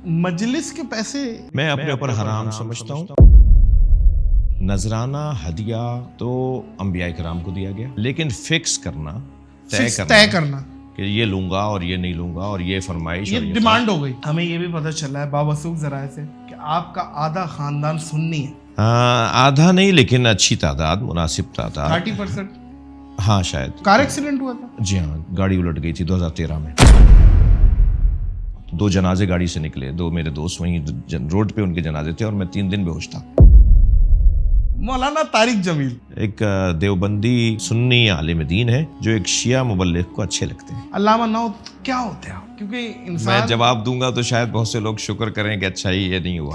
مجلس کے پیسے میں اپنے اوپر حرام سمجھتا ہوں. نذرانہ ہدیہ تو انبیاء کرام کو دیا گیا، لیکن فکس کرنا، طے کرنا کہ یہ لوں گا اور یہ نہیں لوں گا اور یہ فرمائش اور یہ ڈیمانڈ ہو گئی. ہمیں یہ بھی پتہ چلا ہے باوثوق ذرائع سے کہ آپ کا آدھا خاندان سنی ہے. آدھا نہیں لیکن اچھی تعداد، مناسب تعداد. 30%. ہاں شاید. کار ایکسیڈنٹ ہوا تھا. جی ہاں، گاڑی الٹ گئی تھی 2013 میں. 2 جنازے گاڑی سے نکلے، 2 میرے دوست وہیں روڈ پہ ان کے جنازے تھے اور میں 3 دن بے ہوش تھا. مولانا طارق جمیل ایک دیوبندی سنی عالم دین ہے جو ایک شیعہ مبلغ کو اچھے لگتے ہیں. علامہ نو کیا ہوتے ہیں؟ کیونکہ انسان میں جواب دوں گا تو شاید بہت سے لوگ شکر کریں کہ اچھا ہی یہ نہیں ہوا.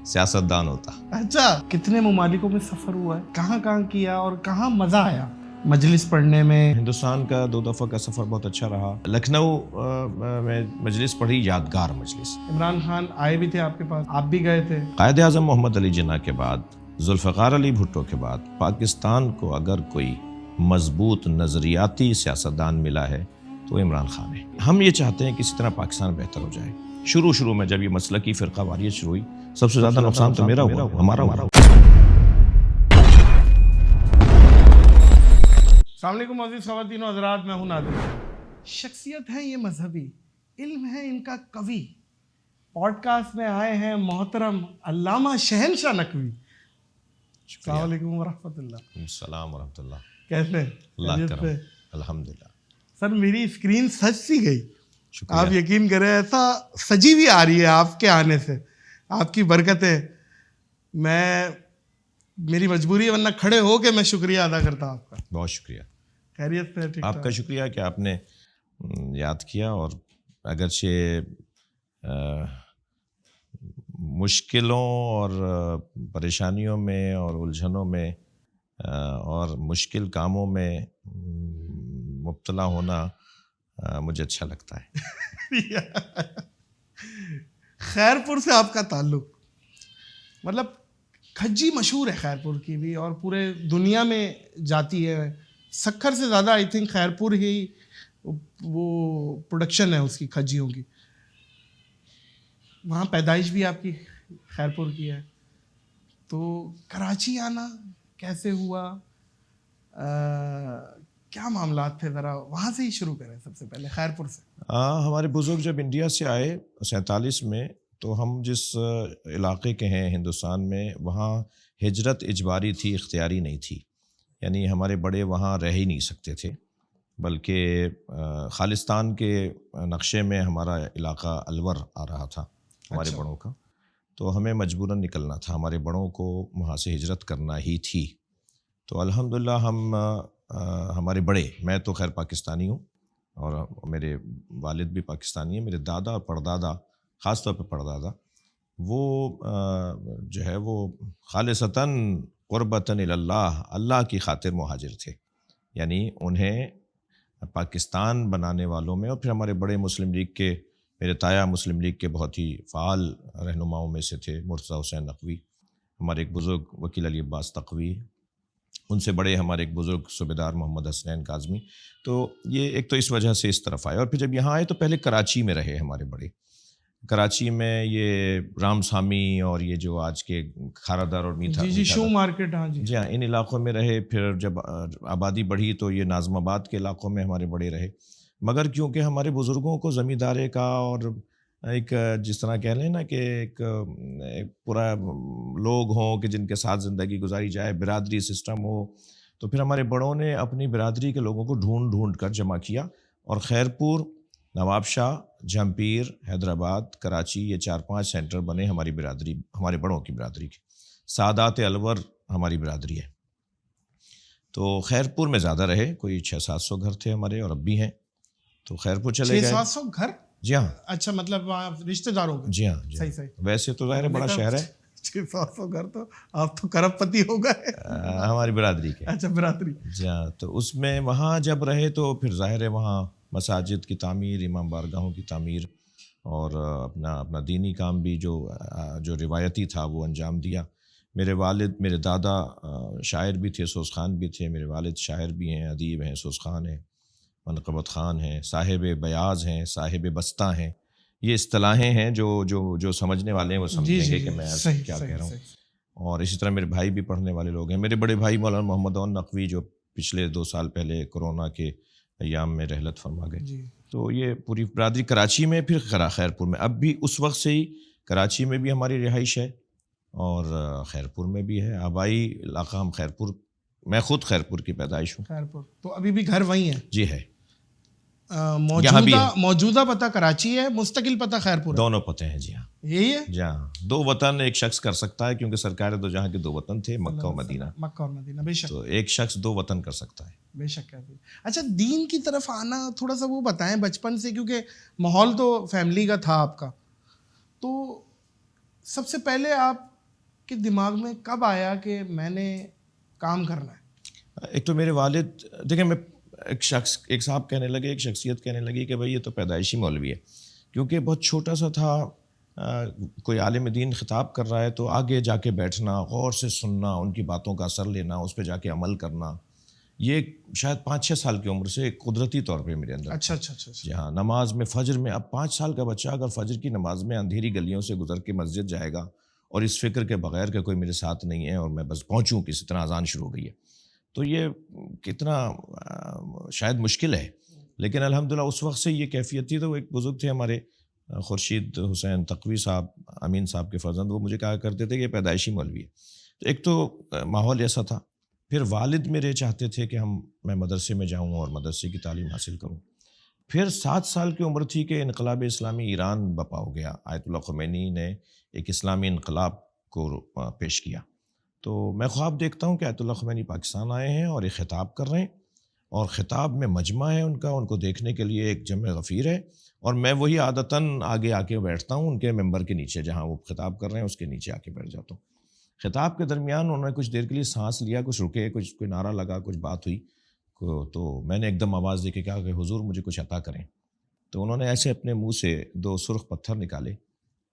سیاستدان ہوتا. اچھا، کتنے ممالکوں میں سفر ہوا ہے، کہاں کہاں کیا اور کہاں مزہ آیا مجلس پڑھنے میں؟ ہندوستان کا 2 دفعہ کا سفر بہت اچھا رہا. لکھنؤ میں مجلس پڑھی، یادگار مجلس. عمران خان آئے بھی تھے آپ کے پاس، آپ بھی گئے تھے. قائد اعظم محمد علی جناح کے بعد، ذوالفقار علی بھٹو کے بعد پاکستان کو اگر کوئی مضبوط نظریاتی سیاستدان ملا ہے تو عمران خان ہے. ہم یہ چاہتے ہیں کسی طرح پاکستان بہتر ہو جائے. شروع میں جب یہ مسلکی فرقہ واریت شروع ہوئی، سب سے زیادہ نقصان تو میرا ہوا، ہمارا ہوا. السلام علیکم معزز خواتین و حضرات، میں ہوں نادر. شخصیت ہے یہ مذہبی، علم ہے ان کا قوی. پوڈ کاسٹ میں آئے ہیں محترم علامہ شہنشاہ نقوی. السلام علیکم ورحمۃ اللہ. السلام ورحمۃ اللہ. کیسے؟ اللہ کرم، الحمدللہ. سر میری اسکرین سج سی گئی، آپ یقین کریں، ایسا سجی بھی آ رہی ہے آپ کے آنے سے، آپ کی برکتیں. میری مجبوری ہے، ورنہ کھڑے ہو کے میں شکریہ ادا کرتا ہوں آپ کا. بہت شکریہ. خیریت سے؟ ٹھیک. آپ کا شکریہ کہ آپ نے یاد کیا، اور اگرچہ مشکلوں اور پریشانیوں میں اور الجھنوں میں اور مشکل کاموں میں مبتلا ہونا مجھے اچھا لگتا ہے. خیرپور سے آپ کا تعلق، مطلب کھجی مشہور ہے خیرپور کی بھی، اور پورے دنیا میں جاتی ہے. سکھر سے زیادہ آئی تھنک خیرپور ہی وہ پروڈکشن ہے اس کی، کھجیوں کی. وہاں پیدائش بھی آپ کی خیرپور کی ہے. تو کراچی آنا کیسے ہوا، کیا معاملات تھے، ذرا وہاں سے ہی شروع کریں سب سے پہلے، خیرپور سے. ہمارے بزرگ جب انڈیا سے آئے 47 میں، تو ہم جس علاقے کے ہیں ہندوستان میں، وہاں ہجرت اجباری تھی، اختیاری نہیں تھی. یعنی ہمارے بڑے وہاں رہ ہی نہیں سکتے تھے، بلکہ خالصتان کے نقشے میں ہمارا علاقہ الور آ رہا تھا ہمارے بڑوں کا. تو ہمیں مجبوراً نکلنا تھا، ہمارے بڑوں کو وہاں سے ہجرت کرنا ہی تھی. تو الحمدللہ ہم ہمارے بڑے، میں تو خیر پاکستانی ہوں اور میرے والد بھی پاکستانی ہیں، میرے دادا اور پردادا، خاص طور پہ پردادا، وہ جو ہے وہ خالصتاً قربتاً اللہ، اللہ کی خاطر مہاجر تھے. یعنی انہیں پاکستان بنانے والوں میں، اور پھر ہمارے بڑے مسلم لیگ کے، میرے تایا مسلم لیگ کے بہت ہی فعال رہنماؤں میں سے تھے مرتضیٰ حسین نقوی، ہمارے ایک بزرگ وکیل علی عباس تقوی، ان سے بڑے ہمارے ایک بزرگ صوبیدار محمد حسنین کاظمی. تو یہ ایک تو اس وجہ سے اس طرف آئے. اور پھر جب یہاں آئے تو پہلے کراچی میں رہے ہمارے بڑے. کراچی میں یہ رام سامی اور یہ جو آج کے کھارا دار اور میٹھا، جی شو مارکیٹ، ہاں جی ہاں، ان علاقوں میں رہے. پھر جب آبادی بڑھی تو یہ ناظم آباد کے علاقوں میں ہمارے بڑے رہے. مگر کیونکہ ہمارے بزرگوں کو زمیندارے کا اور ایک جس طرح کہہ لیں نا کہ ایک پورا لوگ ہوں کہ جن کے ساتھ زندگی گزاری جائے، برادری سسٹم ہو، تو پھر ہمارے بڑوں نے اپنی برادری کے لوگوں کو ڈھونڈ کر جمع کیا. اور خیرپور، نواب شاہ، جھمپیر، حیدرآباد، کراچی، یہ 4-5 سینٹر بنے ہماری برادری، ہمارے بڑوں کی برادری کے. سعادات الور ہماری برادری ہے. تو خیرپور میں زیادہ رہے، کوئی 600-700 گھر تھے ہمارے، اور اب بھی ہیں. تو خیرپور چلے گئے. 600-700 گھر؟ جی ہاں. اچھا، مطلب وہاں رشتہ داروں کے؟ جی ہاں. صحیح. ویسے تو ظاہر بڑا شہر ہے. 600 گھر تو آپ تو کرب پتی ہو گئے. ہماری برادری کے. اچھا، برادری. جی ہاں. تو اس میں وہاں جب رہے تو پھر ظاہر ہے وہاں مساجد کی تعمیر، امام بارگاہوں کی تعمیر، اور اپنا دینی کام بھی جو روایتی تھا وہ انجام دیا. میرے والد، میرے دادا شاعر بھی تھے، سوزخان بھی تھے. میرے والد شاعر بھی ہیں، ادیب ہیں، سوزخان ہیں، منقبت خان ہیں، صاحب بیاض ہیں، صاحب بستہ ہیں. یہ اصطلاحیں ہیں جو سمجھنے والے ہیں وہ سمجھیں گے کہ میں کیا کہہ رہا ہوں. اور اسی طرح میرے بھائی بھی پڑھنے والے لوگ ہیں. میرے بڑے بھائی مولانا محمد عون نقوی جو پچھلے 2 سال پہلے کورونا کے ایام میں رحلت فرما گئے. تو یہ پوری برادری کراچی میں، پھر خیرپور میں. اب بھی اس وقت سے ہی کراچی میں بھی ہماری رہائش ہے اور خیرپور میں بھی ہے. آبائی علاقہ ہم خیرپور، میں خود خیرپور کی پیدائش ہوں. خیرپور تو ابھی بھی گھر وہیں ہے؟ جی ہے. موجودہ پتہ کراچی ہے، مستقل پتہ خیرپور ہے؟ دونوں پتہ ہیں. جی ہاں یہی ہے. جی ہاں، 2 وطن ایک شخص کر سکتا ہے، کیونکہ سرکار دو جہاں کے 2 وطن تھے، مکہ و مدینہ. مکہ اور مدینہ، بے شک. تو ایک شخص 2 وطن کر سکتا ہے. بے شک ہے. اچھا، دین کی طرف آنا تھوڑا سا وہ بتائیں بچپن سے، کیونکہ ماحول تو فیملی کا تھا آپ کا. تو سب سے پہلے آپ کے دماغ میں کب آیا کہ میں نے کام کرنا ہے؟ ایک تو میرے والد، دیکھیں میں ایک صاحب کہنے لگے، ایک شخصیت کہنے لگی کہ بھائی یہ تو پیدائشی مولوی ہے. کیونکہ بہت چھوٹا سا تھا، کوئی عالم دین خطاب کر رہا ہے تو آگے جا کے بیٹھنا، غور سے سننا، ان کی باتوں کا اثر لینا، اس پہ جا کے عمل کرنا، یہ شاید 5-6 سال کی عمر سے ایک قدرتی طور پہ میرے اندر. اچھا. جی ہاں. نماز میں فجر میں، اب 5 سال کا بچہ اگر فجر کی نماز میں اندھیری گلیوں سے گزر کے مسجد جائے گا اور اس فکر کے بغیر کہ کوئی میرے ساتھ نہیں ہے اور میں بس پہنچوں کسی طرح، اذان شروع ہو گئی ہے، تو یہ کتنا شاید مشکل ہے. لیکن الحمدللہ اس وقت سے یہ کیفیت تھی. تو وہ ایک بزرگ تھے ہمارے، خورشید حسین تقوی صاحب، امین صاحب کے فرزند، وہ مجھے کہا کرتے تھے کہ یہ پیدائشی مولوی ہے. تو ایک تو ماحول ایسا تھا. پھر والد میرے چاہتے تھے کہ میں مدرسے میں جاؤں اور مدرسے کی تعلیم حاصل کروں. پھر 7 سال کی عمر تھی کہ انقلاب اسلامی ایران بپا ہو گیا. آیت اللہ خمینی نے ایک اسلامی انقلاب کو پیش کیا. تو میں خواب دیکھتا ہوں کہ آیت اللہ خمینی پاکستان آئے ہیں اور ایک خطاب کر رہے ہیں، اور خطاب میں مجمع ہے ان کو دیکھنے کے لیے ایک جمع غفیر ہے، اور میں وہی عادتاً آگے آ کے بیٹھتا ہوں ان کے ممبر کے نیچے، جہاں وہ خطاب کر رہے ہیں اس کے نیچے آ کے بیٹھ جاتا ہوں. خطاب کے درمیان انہوں نے کچھ دیر کے لیے سانس لیا، کچھ رکے، کوئی نعرہ لگا، کچھ بات ہوئی، تو میں نے ایک دم آواز دے کے کہا کہ حضور مجھے کچھ عطا کریں. تو انہوں نے ایسے اپنے منہ سے 2 سرخ پتھر نکالے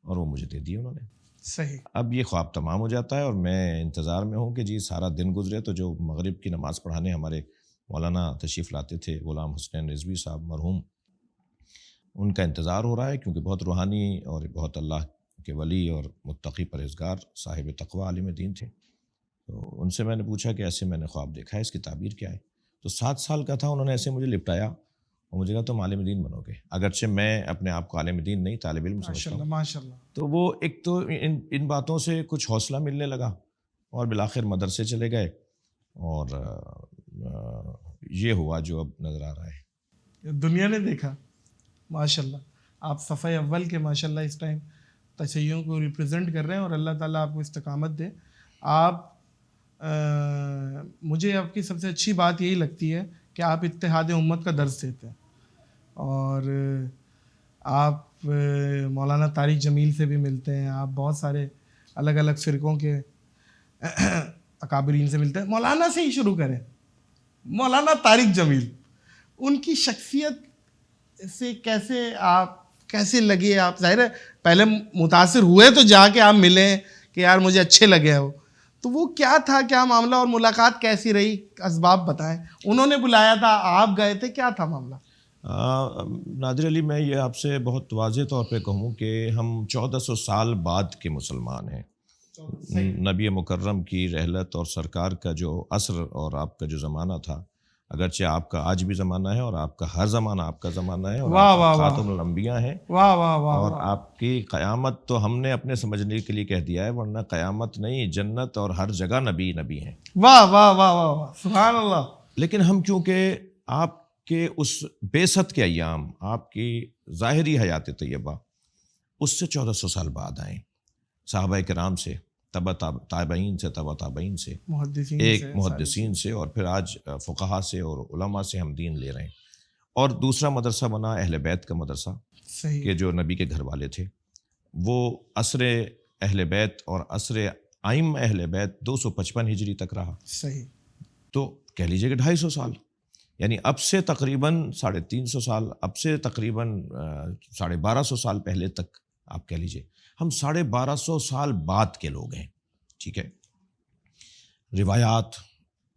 اور وہ مجھے دے دیے انہوں نے. صحیح. اب یہ خواب تمام ہو جاتا ہے اور میں انتظار میں ہوں کہ جی سارا دن گزرے. تو جو مغرب کی نماز پڑھانے ہمارے مولانا تشریف لاتے تھے، غلام حسین رضوی صاحب مرحوم، ان کا انتظار ہو رہا ہے، کیونکہ بہت روحانی اور بہت اللہ کے ولی اور متقی پرہیزگار صاحب تقوی عالم دین تھے. تو ان سے میں نے پوچھا کہ ایسے میں نے خواب دیکھا ہے، اس کی تعبیر کیا ہے؟ تو 7 سال کا تھا، انہوں نے ایسے مجھے لپٹایا اور مجھے کہا تم عالم دین بنو گے. اگرچہ میں اپنے آپ کو عالم دین نہیں، طالب علم سمجھتا ہوں. ماشاءاللہ. تو وہ ایک تو ان باتوں سے کچھ حوصلہ ملنے لگا، اور بالآخر مدرسے چلے گئے، اور یہ ہوا جو اب نظر آ رہا ہے. دنیا نے دیکھا. ماشاءاللہ آپ صفحہ اول کے ماشاءاللہ اس ٹائم تشیعوں کو ریپرزینٹ کر رہے ہیں، اور اللہ تعالیٰ آپ کو استقامت دے. آپ مجھے آپ کی سب سے اچھی بات یہی لگتی ہے کہ آپ اتحاد امت کا درس دیتے ہیں، اور آپ مولانا طارق جمیل سے بھی ملتے ہیں، آپ بہت سارے الگ الگ فرقوں کے اکابرین سے ملتے ہیں. مولانا سے ہی شروع کریں. مولانا طارق جمیل، ان کی شخصیت سے کیسے لگے آپ؟ ظاہر ہے پہلے متاثر ہوئے تو جا کے آپ ملیں کہ یار مجھے اچھے لگے ہو، تو وہ کیا تھا، کیا معاملہ، اور ملاقات کیسی رہی؟ اسباب بتائیں. انہوں نے بلایا تھا، آپ گئے تھے، کیا تھا معاملہ؟ نادر علی، میں یہ آپ سے بہت واضح طور پہ کہوں کہ ہم 1400 سال بعد کے مسلمان ہیں. نبی مکرم کی رحلت اور سرکار کا جو عصر اور آپ کا جو زمانہ تھا، اگرچہ آپ کا آج بھی زمانہ ہے اور آپ کا ہر زمانہ آپ کا زمانہ ہے، اور آپ خاتم الانبیاء ہیں، اور آپ کی قیامت تو ہم نے اپنے سمجھنے کے لیے کہہ دیا ہے، ورنہ قیامت نہیں، جنت اور ہر جگہ نبی ہیں. واہ واہ واہ واہ، سبحان اللہ. لیکن ہم چونکہ آپ کے اس بعثت کے ایام، آپ کی ظاہری حیات طیبہ، اس سے 1400 سال بعد آئیں، صحابہ کرام سے، تابعین سے، تابعین سے، محدثین سے، اور پھر آج فقہا سے اور علماء سے ہم دین لے رہے ہیں. اور دوسرا مدرسہ بنا اہل بیت کا مدرسہ، کہ جو نبی کے گھر والے تھے، وہ عصر اہل بیت اور عصر ائمہ اہل بیت 255 ہجری تک رہا. صحیح. تو کہہ لیجیے کہ 250 سال، یعنی اب سے تقریباً 350 سال، اب سے تقریباً 1250 سال پہلے تک آپ کہہ لیجیے. ہم 1250 سال بعد کے لوگ ہیں. ٹھیک ہے. روایات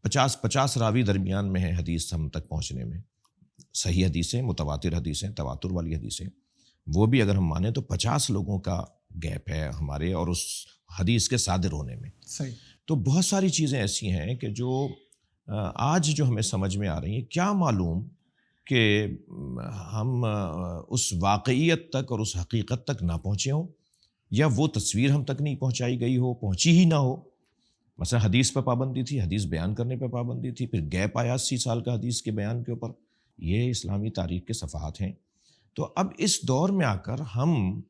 50 راوی درمیان میں ہیں حدیث ہم تک پہنچنے میں. صحیح حدیثیں، متواتر حدیثیں، تواتر والی حدیثیں. وہ بھی اگر ہم مانیں تو 50 لوگوں کا گیپ ہے ہمارے اور اس حدیث کے صادر ہونے میں. صحیح. تو بہت ساری چیزیں ایسی ہیں کہ جو آج جو ہمیں سمجھ میں آ رہی ہیں، کیا معلوم کہ ہم اس واقعیت تک اور اس حقیقت تک نہ پہنچے ہوں، یا وہ تصویر ہم تک نہیں پہنچائی گئی ہو، پہنچی ہی نہ ہو. مثلا حدیث پہ پابندی تھی، حدیث بیان کرنے پہ پابندی تھی، پھر گیپ آیا 80 سال کا حدیث کے بیان کے اوپر. یہ اسلامی تاریخ کے صفحات ہیں. تو اب اس دور میں آ کر ہم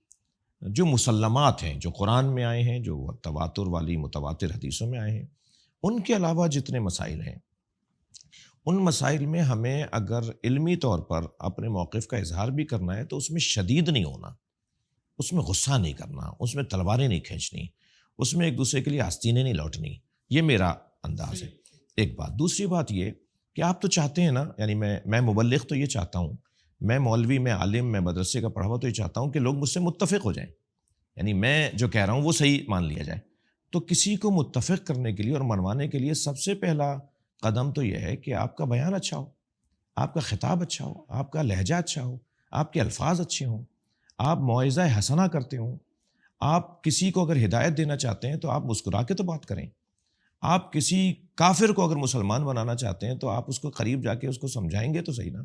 جو مسلمات ہیں، جو قرآن میں آئے ہیں، جو تواتر والی متواتر حدیثوں میں آئے ہیں، ان کے علاوہ جتنے مسائل ہیں، ان مسائل میں ہمیں اگر علمی طور پر اپنے موقف کا اظہار بھی کرنا ہے تو اس میں شدید نہیں ہونا، اس میں غصہ نہیں کرنا، اس میں تلواریں نہیں کھینچنی، اس میں ایک دوسرے کے لیے آستینیں نہیں لوٹنی. یہ میرا انداز ہے. ایک بات. دوسری بات یہ کہ آپ تو چاہتے ہیں نا، یعنی میں مبلغ تو یہ چاہتا ہوں، میں مولوی، میں عالم، میں مدرسے کا پڑھا ہوا تو یہ چاہتا ہوں کہ لوگ مجھ سے متفق ہو جائیں، یعنی میں جو کہہ رہا ہوں وہ صحیح مان لیا جائے. تو کسی کو متفق کرنے کے لیے اور منوانے کے لیے سب سے پہلا قدم تو یہ ہے کہ آپ کا بیان اچھا ہو، آپ کا خطاب اچھا ہو، آپ کا لہجہ اچھا ہو، آپ کے الفاظ اچھے ہوں، آپ موعظہ حسنہ کرتے ہوں. آپ کسی کو اگر ہدایت دینا چاہتے ہیں تو آپ مسکرا کے تو بات کریں. آپ کسی کافر کو اگر مسلمان بنانا چاہتے ہیں تو آپ اس کو قریب جا کے اس کو سمجھائیں گے تو صحیح نا.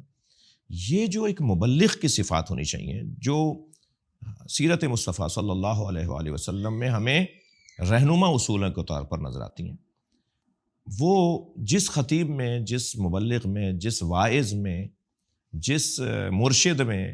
یہ جو ایک مبلغ کی صفات ہونی چاہیے، جو سیرت مصطفیٰ صلی اللہ علیہ وآلہ وسلم میں ہمیں رہنما اصولوں کے طور پر نظر آتی ہیں، وہ جس خطیب میں، جس مبلغ میں، جس واعظ میں، جس مرشد میں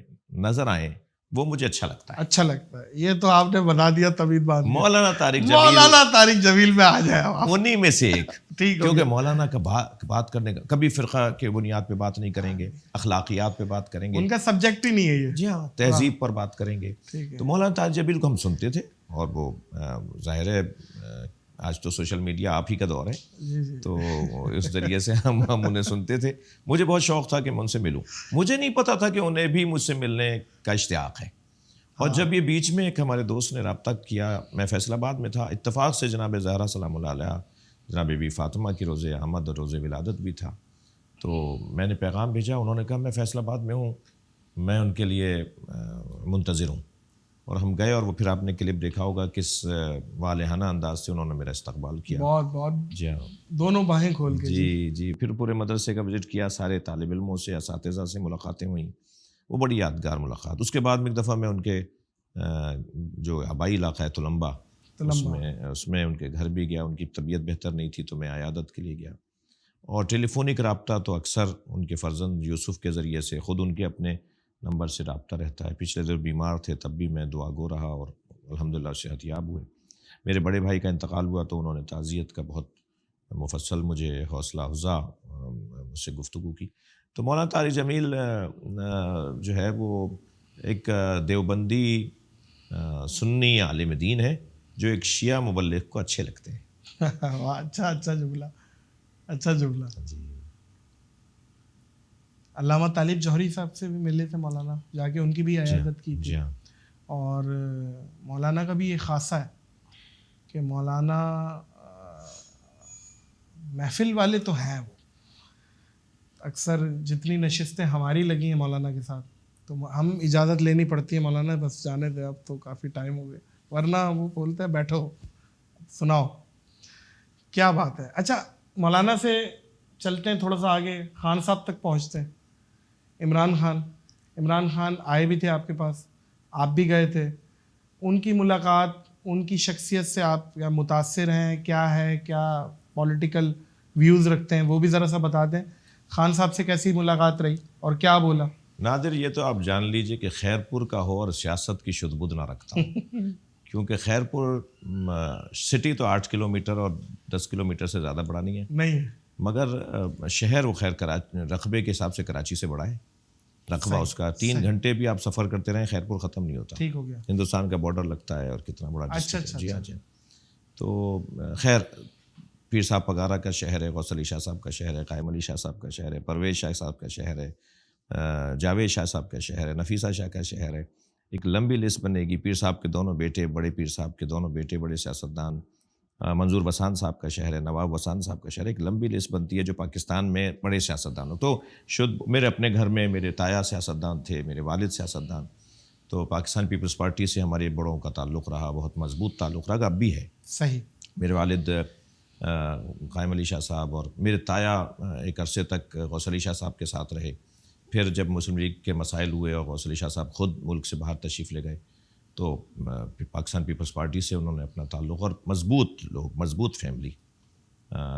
نظر آئیں، وہ مجھے اچھا لگتا ہے. اچھا لگتا ہے. یہ تو آپ نے بنا دیا طویل بات. مولانا طارق جمیل، مولانا طارق جمیل میں آ جائے آپ. انہی میں سے ایک. ٹھیک. کیونکہ مولانا کا بات کرنے کا کبھی فرقہ کے بنیاد پہ بات نہیں کریں گے، اخلاقیات پہ بات کریں گے، ان کا سبجیکٹ ہی نہیں ہے یہ. جی ہاں، تہذیب پر بات کریں گے. تو مولانا طارق جمیل کو ہم سنتے تھے، اور وہ ظاہر ہے آج تو سوشل میڈیا آپ ہی کا دور ہے، تو اس ذریعے سے ہم انہیں سنتے تھے. مجھے بہت شوق تھا کہ میں ان سے ملوں. مجھے نہیں پتا تھا کہ انہیں بھی مجھ سے ملنے کا اشتیاق ہے. اور جب یہ بیچ میں ایک ہمارے دوست نے رابطہ کیا، میں فیصل آباد میں تھا، اتفاق سے جناب زہرا سلام اللہ علیہ، جناب بی بی فاطمہ کی روز احمد اور روز ولادت بھی تھا. تو میں نے پیغام بھیجا، انہوں نے کہا میں فیصل آباد میں ہوں، میں ان کے لیے منتظر ہوں. اور ہم گئے، اور وہ پھر آپ نے کلپ دیکھا ہوگا کس والہانہ انداز سے انہوں نے میرا استقبال کیا. بہت بہت. جی ہاں، دونوں باہیں کھول کے. جی. پھر پورے مدرسے کا وزٹ کیا، سارے طالب علموں سے، اساتذہ سے ملاقاتیں ہوئیں. وہ بڑی یادگار ملاقات. اس کے بعد میں ایک دفعہ میں ان کے جو آبائی علاقہ ہے تلمبا، اس میں ان کے گھر بھی گیا. ان کی طبیعت بہتر نہیں تھی تو میں عیادت کے لیے گیا. اور ٹیلی فونک رابطہ تو اکثر ان کے فرزند یوسف کے ذریعے سے، خود ان کے اپنے نمبر سے رابطہ رہتا ہے. پچھلے دن بیمار تھے، تب بھی میں دعا گو رہا، اور الحمدللہ صحت یاب ہوئے. میرے بڑے بھائی کا انتقال ہوا تو انہوں نے تعزیت کا بہت مفصل مجھے حوصلہ افزا مجھ سے گفتگو کی. تو مولانا طارق جمیل جو ہے وہ ایک دیوبندی سنی عالم دین ہے جو ایک شیعہ مبلغ کو اچھے لگتے ہیں. اچھا جملہ، اچھا جملہ. علامہ طالب جوہری صاحب سے بھی ملے تھے مولانا، جا کے ان کی بھی عیادت کی تھی. اور مولانا کا بھی یہ خاصہ ہے کہ مولانا محفل والے تو ہیں. وہ اکثر جتنی نشستیں ہماری لگی ہیں مولانا کے ساتھ تو ہم اجازت لینی پڑتی ہے، مولانا بس جانے دے، اب تو کافی ٹائم ہو گئے، ورنہ وہ بولتے ہیں بیٹھو سناؤ. کیا بات ہے. اچھا مولانا سے چلتے ہیں تھوڑا سا آگے، خان صاحب تک پہنچتے ہیں. عمران خان آئے بھی تھے آپ کے پاس، آپ بھی گئے تھے. ان کی ملاقات، ان کی شخصیت سے آپ کیا متاثر ہیں، کیا ہے، کیا پولیٹیکل ویوز رکھتے ہیں، وہ بھی ذرا سا بتا دیں. خان صاحب سے کیسی ملاقات رہی اور کیا بولا؟ نادر، یہ تو آپ جان لیجئے کہ خیرپور کا ہو اور سیاست کی شد بد نہ رکھتا ہوں کیونکہ خیرپور سٹی تو 8 کلومیٹر اور 10 کلومیٹر سے زیادہ بڑا نہیں ہے، مگر شہر وہ خیر رقبے کے حساب سے کراچی سے بڑا ہے. رقبہ اس کا 3 گھنٹے بھی آپ سفر کرتے رہیں خیرپور ختم نہیں ہوتا. ٹھیک ہو گیا. ہندوستان کا بارڈر لگتا ہے اور کتنا بڑا. اچھا. جی ہاں. تو خیر، پیر صاحب پگارا کا شہر ہے، غوث علی شاہ صاحب کا شہر ہے، قائم علی شاہ صاحب کا شہر ہے، پرویز شاہ صاحب کا شہر ہے، جاوید شاہ صاحب کا شہر ہے، نفیسہ شاہ کا شہر ہے. ایک لمبی لسٹ بنے گی. پیر صاحب کے دونوں بیٹے، بڑے پیر صاحب کے دونوں بیٹے بڑے سیاستدان، منظور وسان صاحب کا شہر ہے، نواب وسان صاحب کا شہر ہے. ایک لمبی لسٹ بنتی ہے جو پاکستان میں بڑے سیاستدان ہو. تو میرے اپنے گھر میں میرے تایا سیاستدان تھے، میرے والد سیاستدان. تو پاکستان پیپلز پارٹی سے ہمارے بڑوں کا تعلق رہا، بہت مضبوط تعلق رہا، اب بھی ہے. صحیح. میرے والد قائم علی شاہ صاحب اور میرے تایا ایک عرصے تک غوث علی شاہ صاحب کے ساتھ رہے. پھر جب مسلم لیگ کے مسائل ہوئے اور غوث علی شاہ صاحب خود ملک سے باہر تشریف لے گئے تو پاکستان پیپلز پارٹی سے انہوں نے اپنا تعلق، اور مضبوط لوگ، مضبوط فیملی.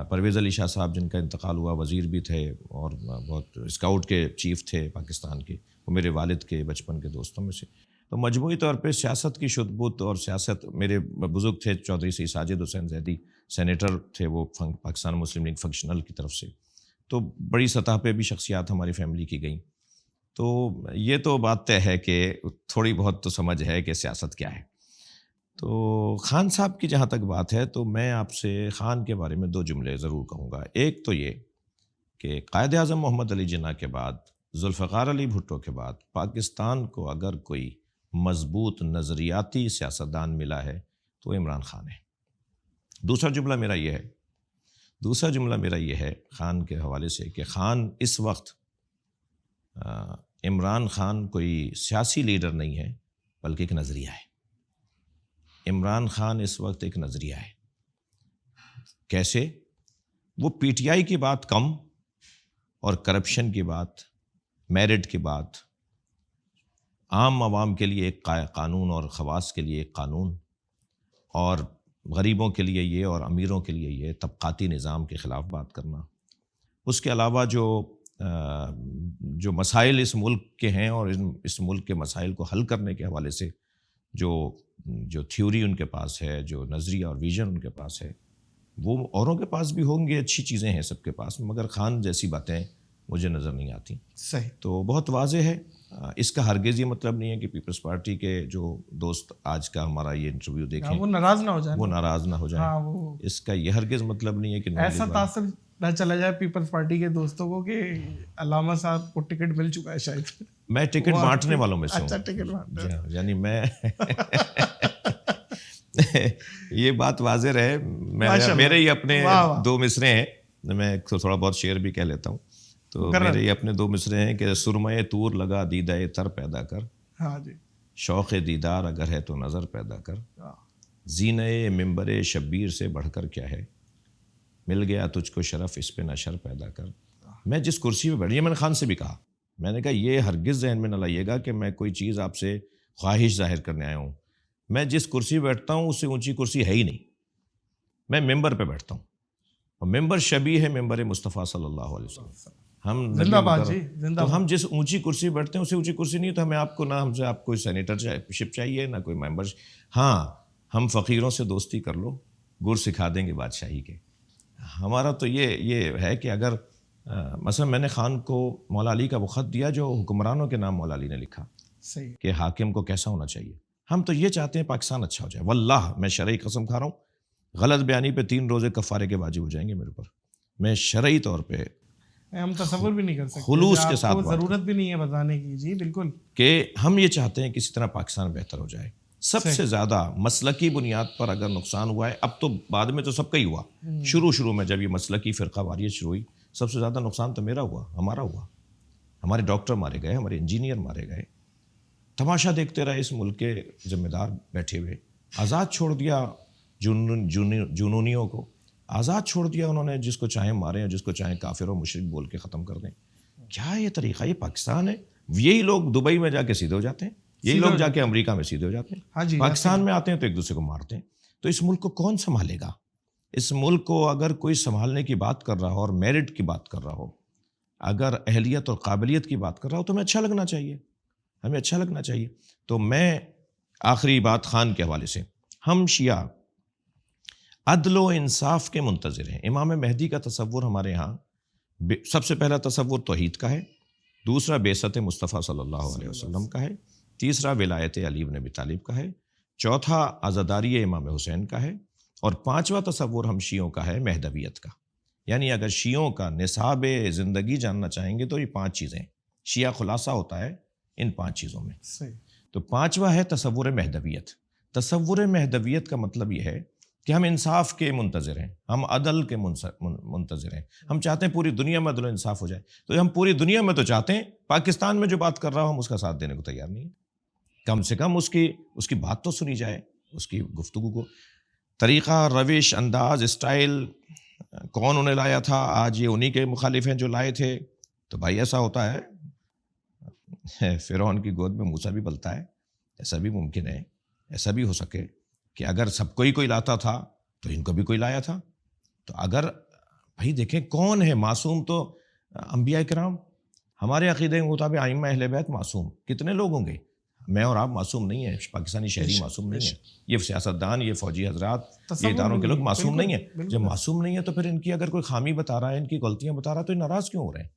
پرویز علی شاہ صاحب جن کا انتقال ہوا، وزیر بھی تھے اور بہت اسکاؤٹ کے چیف تھے پاکستان کے، وہ میرے والد کے بچپن کے دوستوں میں سے. تو مجموعی طور پہ سیاست کی شدبت اور سیاست، میرے بزرگ تھے چودھری سید ساجد حسین زیدی، سینیٹر تھے وہ پاکستان مسلم لیگ فنکشنل کی طرف سے. تو بڑی سطح پہ بھی شخصیات ہماری فیملی کی گئیں. تو یہ تو بات طے ہے کہ تھوڑی بہت تو سمجھ ہے کہ سیاست کیا ہے. تو خان صاحب کی جہاں تک بات ہے تو میں آپ سے خان کے بارے میں 2 جملے ضرور کہوں گا. ایک تو یہ کہ قائد اعظم محمد علی جناح کے بعد، ذوالفقار علی بھٹو کے بعد پاکستان کو اگر کوئی مضبوط نظریاتی سیاستدان ملا ہے تو عمران خان ہے. دوسرا جملہ میرا یہ ہے خان کے حوالے سے کہ خان اس وقت، عمران خان کوئی سیاسی لیڈر نہیں ہے بلکہ ایک نظریہ ہے. عمران خان اس وقت ایک نظریہ ہے. کیسے؟ وہ پی ٹی آئی کی بات کم اور کرپشن کی بات، میرٹ کی بات، عام عوام کے لیے ایک قانون اور خواص کے لیے ایک قانون، اور غریبوں کے لیے یہ اور امیروں کے لیے یہ طبقاتی نظام کے خلاف بات کرنا. اس کے علاوہ جو مسائل اس ملک کے ہیں اور اس ملک کے مسائل کو حل کرنے کے حوالے سے جو تھیوری ان کے پاس ہے، جو نظریہ اور ویژن ان کے پاس ہے، وہ اوروں کے پاس بھی ہوں گے، اچھی چیزیں ہیں سب کے پاس، مگر خان جیسی باتیں مجھے نظر نہیں آتی. صحیح. تو بہت واضح ہے. اس کا ہرگز یہ مطلب نہیں ہے کہ پیپلز پارٹی کے جو دوست آج کا ہمارا یہ انٹرویو دیکھیں وہ ناراض نہ ہو جائیں. اس کا یہ ہرگز مطلب نہیں ہے کہ ایسا تاثر نہ چلا جائے پیپلز پارٹی کے دوستوں کو کہ علامہ صاحب کو ٹکٹ مل چکا ہے شاید. میں ٹکٹ بانٹنے والوں میں سے ہوں. اچھا، ٹکٹ بانٹنے، یعنی میں یہ بات واضح رہے، میرے ہی اپنے 2 مصرے ہیں، میں تھوڑا بہت شعر بھی کہہ لیتا ہوں. تو میرے ہی اپنے 2 مصرے ہیں کہ سرمے طور لگا دیدہ تر پیدا کر، ہاں جی، شوق دیدار اگر ہے تو نظر پیدا کر، زینہ ممبر شبیر سے بڑھ کر کیا ہے، مل گیا تجھ کو شرف اس پہ نشر پیدا کر. میں جس کرسی پہ بیٹھ، یہ میں نے خان سے بھی کہا، میں نے کہا یہ ہرگز ذہن میں نہ لائیے گا کہ میں کوئی چیز آپ سے خواہش ظاہر کرنے آیا ہوں. میں جس کرسی پہ بیٹھتا ہوں اس سے اونچی کرسی ہے ہی نہیں. میں ممبر پہ بیٹھتا ہوں اور ممبر شبیہ ہے ممبر مصطفیٰ صلی اللہ علیہ وسلم. ہم جس اونچی کرسی پہ بیٹھتے ہیں اسے اونچی کرسی نہیں، تو ہمیں آپ سے آپ کوئی سینیٹر شپ چاہیے نہ کوئی ممبر. ہاں، ہم فقیروں سے دوستی کر لو، گر سکھا دیں گے بادشاہی کے. ہمارا تو یہ ہے کہ اگر مثلا میں نے خان کو مولا علی کا وہ خط دیا جو حکمرانوں کے نام مولا علی نے لکھا کہ حاکم کو کیسا ہونا چاہیے. ہم تو یہ چاہتے ہیں پاکستان اچھا ہو جائے. واللہ میں شرعی قسم کھا رہا ہوں، غلط بیانی پہ 3 روزے کفارے کے واجب ہو جائیں گے میرے اوپر. میں شرعی طور پہ ہم تصور بھی نہیں کر سکتے، خلوص کے ساتھ ضرورت بھی نہیں ہے بتانے کی. جی بالکل، کہ ہم یہ چاہتے ہیں کسی طرح پاکستان بہتر ہو جائے. سب سے زیادہ مسلکی بنیاد پر اگر نقصان ہوا ہے، اب تو بعد میں تو سب کا ہی ہوا، شروع میں جب یہ مسلکی فرقہ واریت شروع ہوئی سب سے زیادہ نقصان تو ہمارا ہوا. ہمارے ڈاکٹر مارے گئے، ہمارے انجینئر مارے گئے. تماشا دیکھتے رہے اس ملک کے ذمہ دار بیٹھے ہوئے. آزاد چھوڑ دیا جنونیوں کو، آزاد چھوڑ دیا انہوں نے، جس کو چاہیں ماریں اور جس کو چاہیں کافر و مشرک بول کے ختم کر دیں. کیا یہ طریقہ؟ یہ پاکستان ہے. یہی لوگ دبئی میں جا کے سیدھے ہو جاتے ہیں، یہی لوگ جا کے امریکہ میں سیدھے ہو جاتے ہیں. پاکستان میں آتے ہیں تو ایک دوسرے کو مارتے ہیں. تو اس ملک کو کون سنبھالے گا؟ اس ملک کو اگر کوئی سنبھالنے کی بات کر رہا ہو اور میرٹ کی بات کر رہا ہو، اگر اہلیت اور قابلیت کی بات کر رہا ہو تو ہمیں اچھا لگنا چاہیے. تو میں آخری بات خان کے حوالے سے، ہم شیعہ عدل و انصاف کے منتظر ہیں. امام مہدی کا تصور ہمارے ہاں سب سے پہلا تصور توحید کا ہے، دوسرا بعثت مصطفیٰ صلی اللہ علیہ وسلم کا ہے، تیسرا ولایت علی بن ابی طالب کا ہے، چوتھا عزاداری امام حسین کا ہے، اور پانچواں تصور ہم شیعوں کا ہے مہدویت کا. یعنی اگر شیعوں کا نصاب زندگی جاننا چاہیں گے تو یہ 5 چیزیں، شیعہ خلاصہ ہوتا ہے ان 5 چیزوں میں. تو پانچواں ہے تصور مہدویت. تصور مہدویت کا مطلب یہ ہے کہ ہم انصاف کے منتظر ہیں، ہم عدل کے منتظر ہیں. ہم چاہتے ہیں پوری دنیا میں عدل و انصاف ہو جائے. تو ہم پوری دنیا میں تو چاہتے ہیں، پاکستان میں جو بات کر رہا ہوں ہم اس کا ساتھ دینے کو تیار نہیں ہیں. کم سے کم اس کی بات تو سنی جائے, اس کی گفتگو کو. طریقہ, روش, انداز, اسٹائل, کون انہیں لایا تھا, آج یہ انہی کے مخالف ہیں جو لائے تھے. تو بھائی ایسا ہوتا ہے, فرعون کی گود میں موسیٰ بھی پلتا ہے. ایسا بھی ممکن ہے, ایسا بھی ہو سکے کہ اگر سب کو ہی کوئی لاتا تھا تو ان کو بھی کوئی لایا تھا. تو اگر بھائی دیکھیں کون ہے معصوم, تو انبیاء کرام, ہمارے عقیدے کے مطابق ائمہ اہل بیت معصوم کتنے لوگ ہوں گے؟ میں اور آپ معصوم نہیں ہیں, پاکستانی شہری معصوم نہیں ہیں, یہ سیاستدان, یہ فوجی حضرات, یہ اداروں کے لوگ معصوم نہیں ہیں. جب معصوم نہیں ہے تو پھر ان کی اگر کوئی خامی بتا رہا ہے, ان کی غلطیاں بتا رہا ہے, تو یہ ناراض کیوں ہو رہے ہیں؟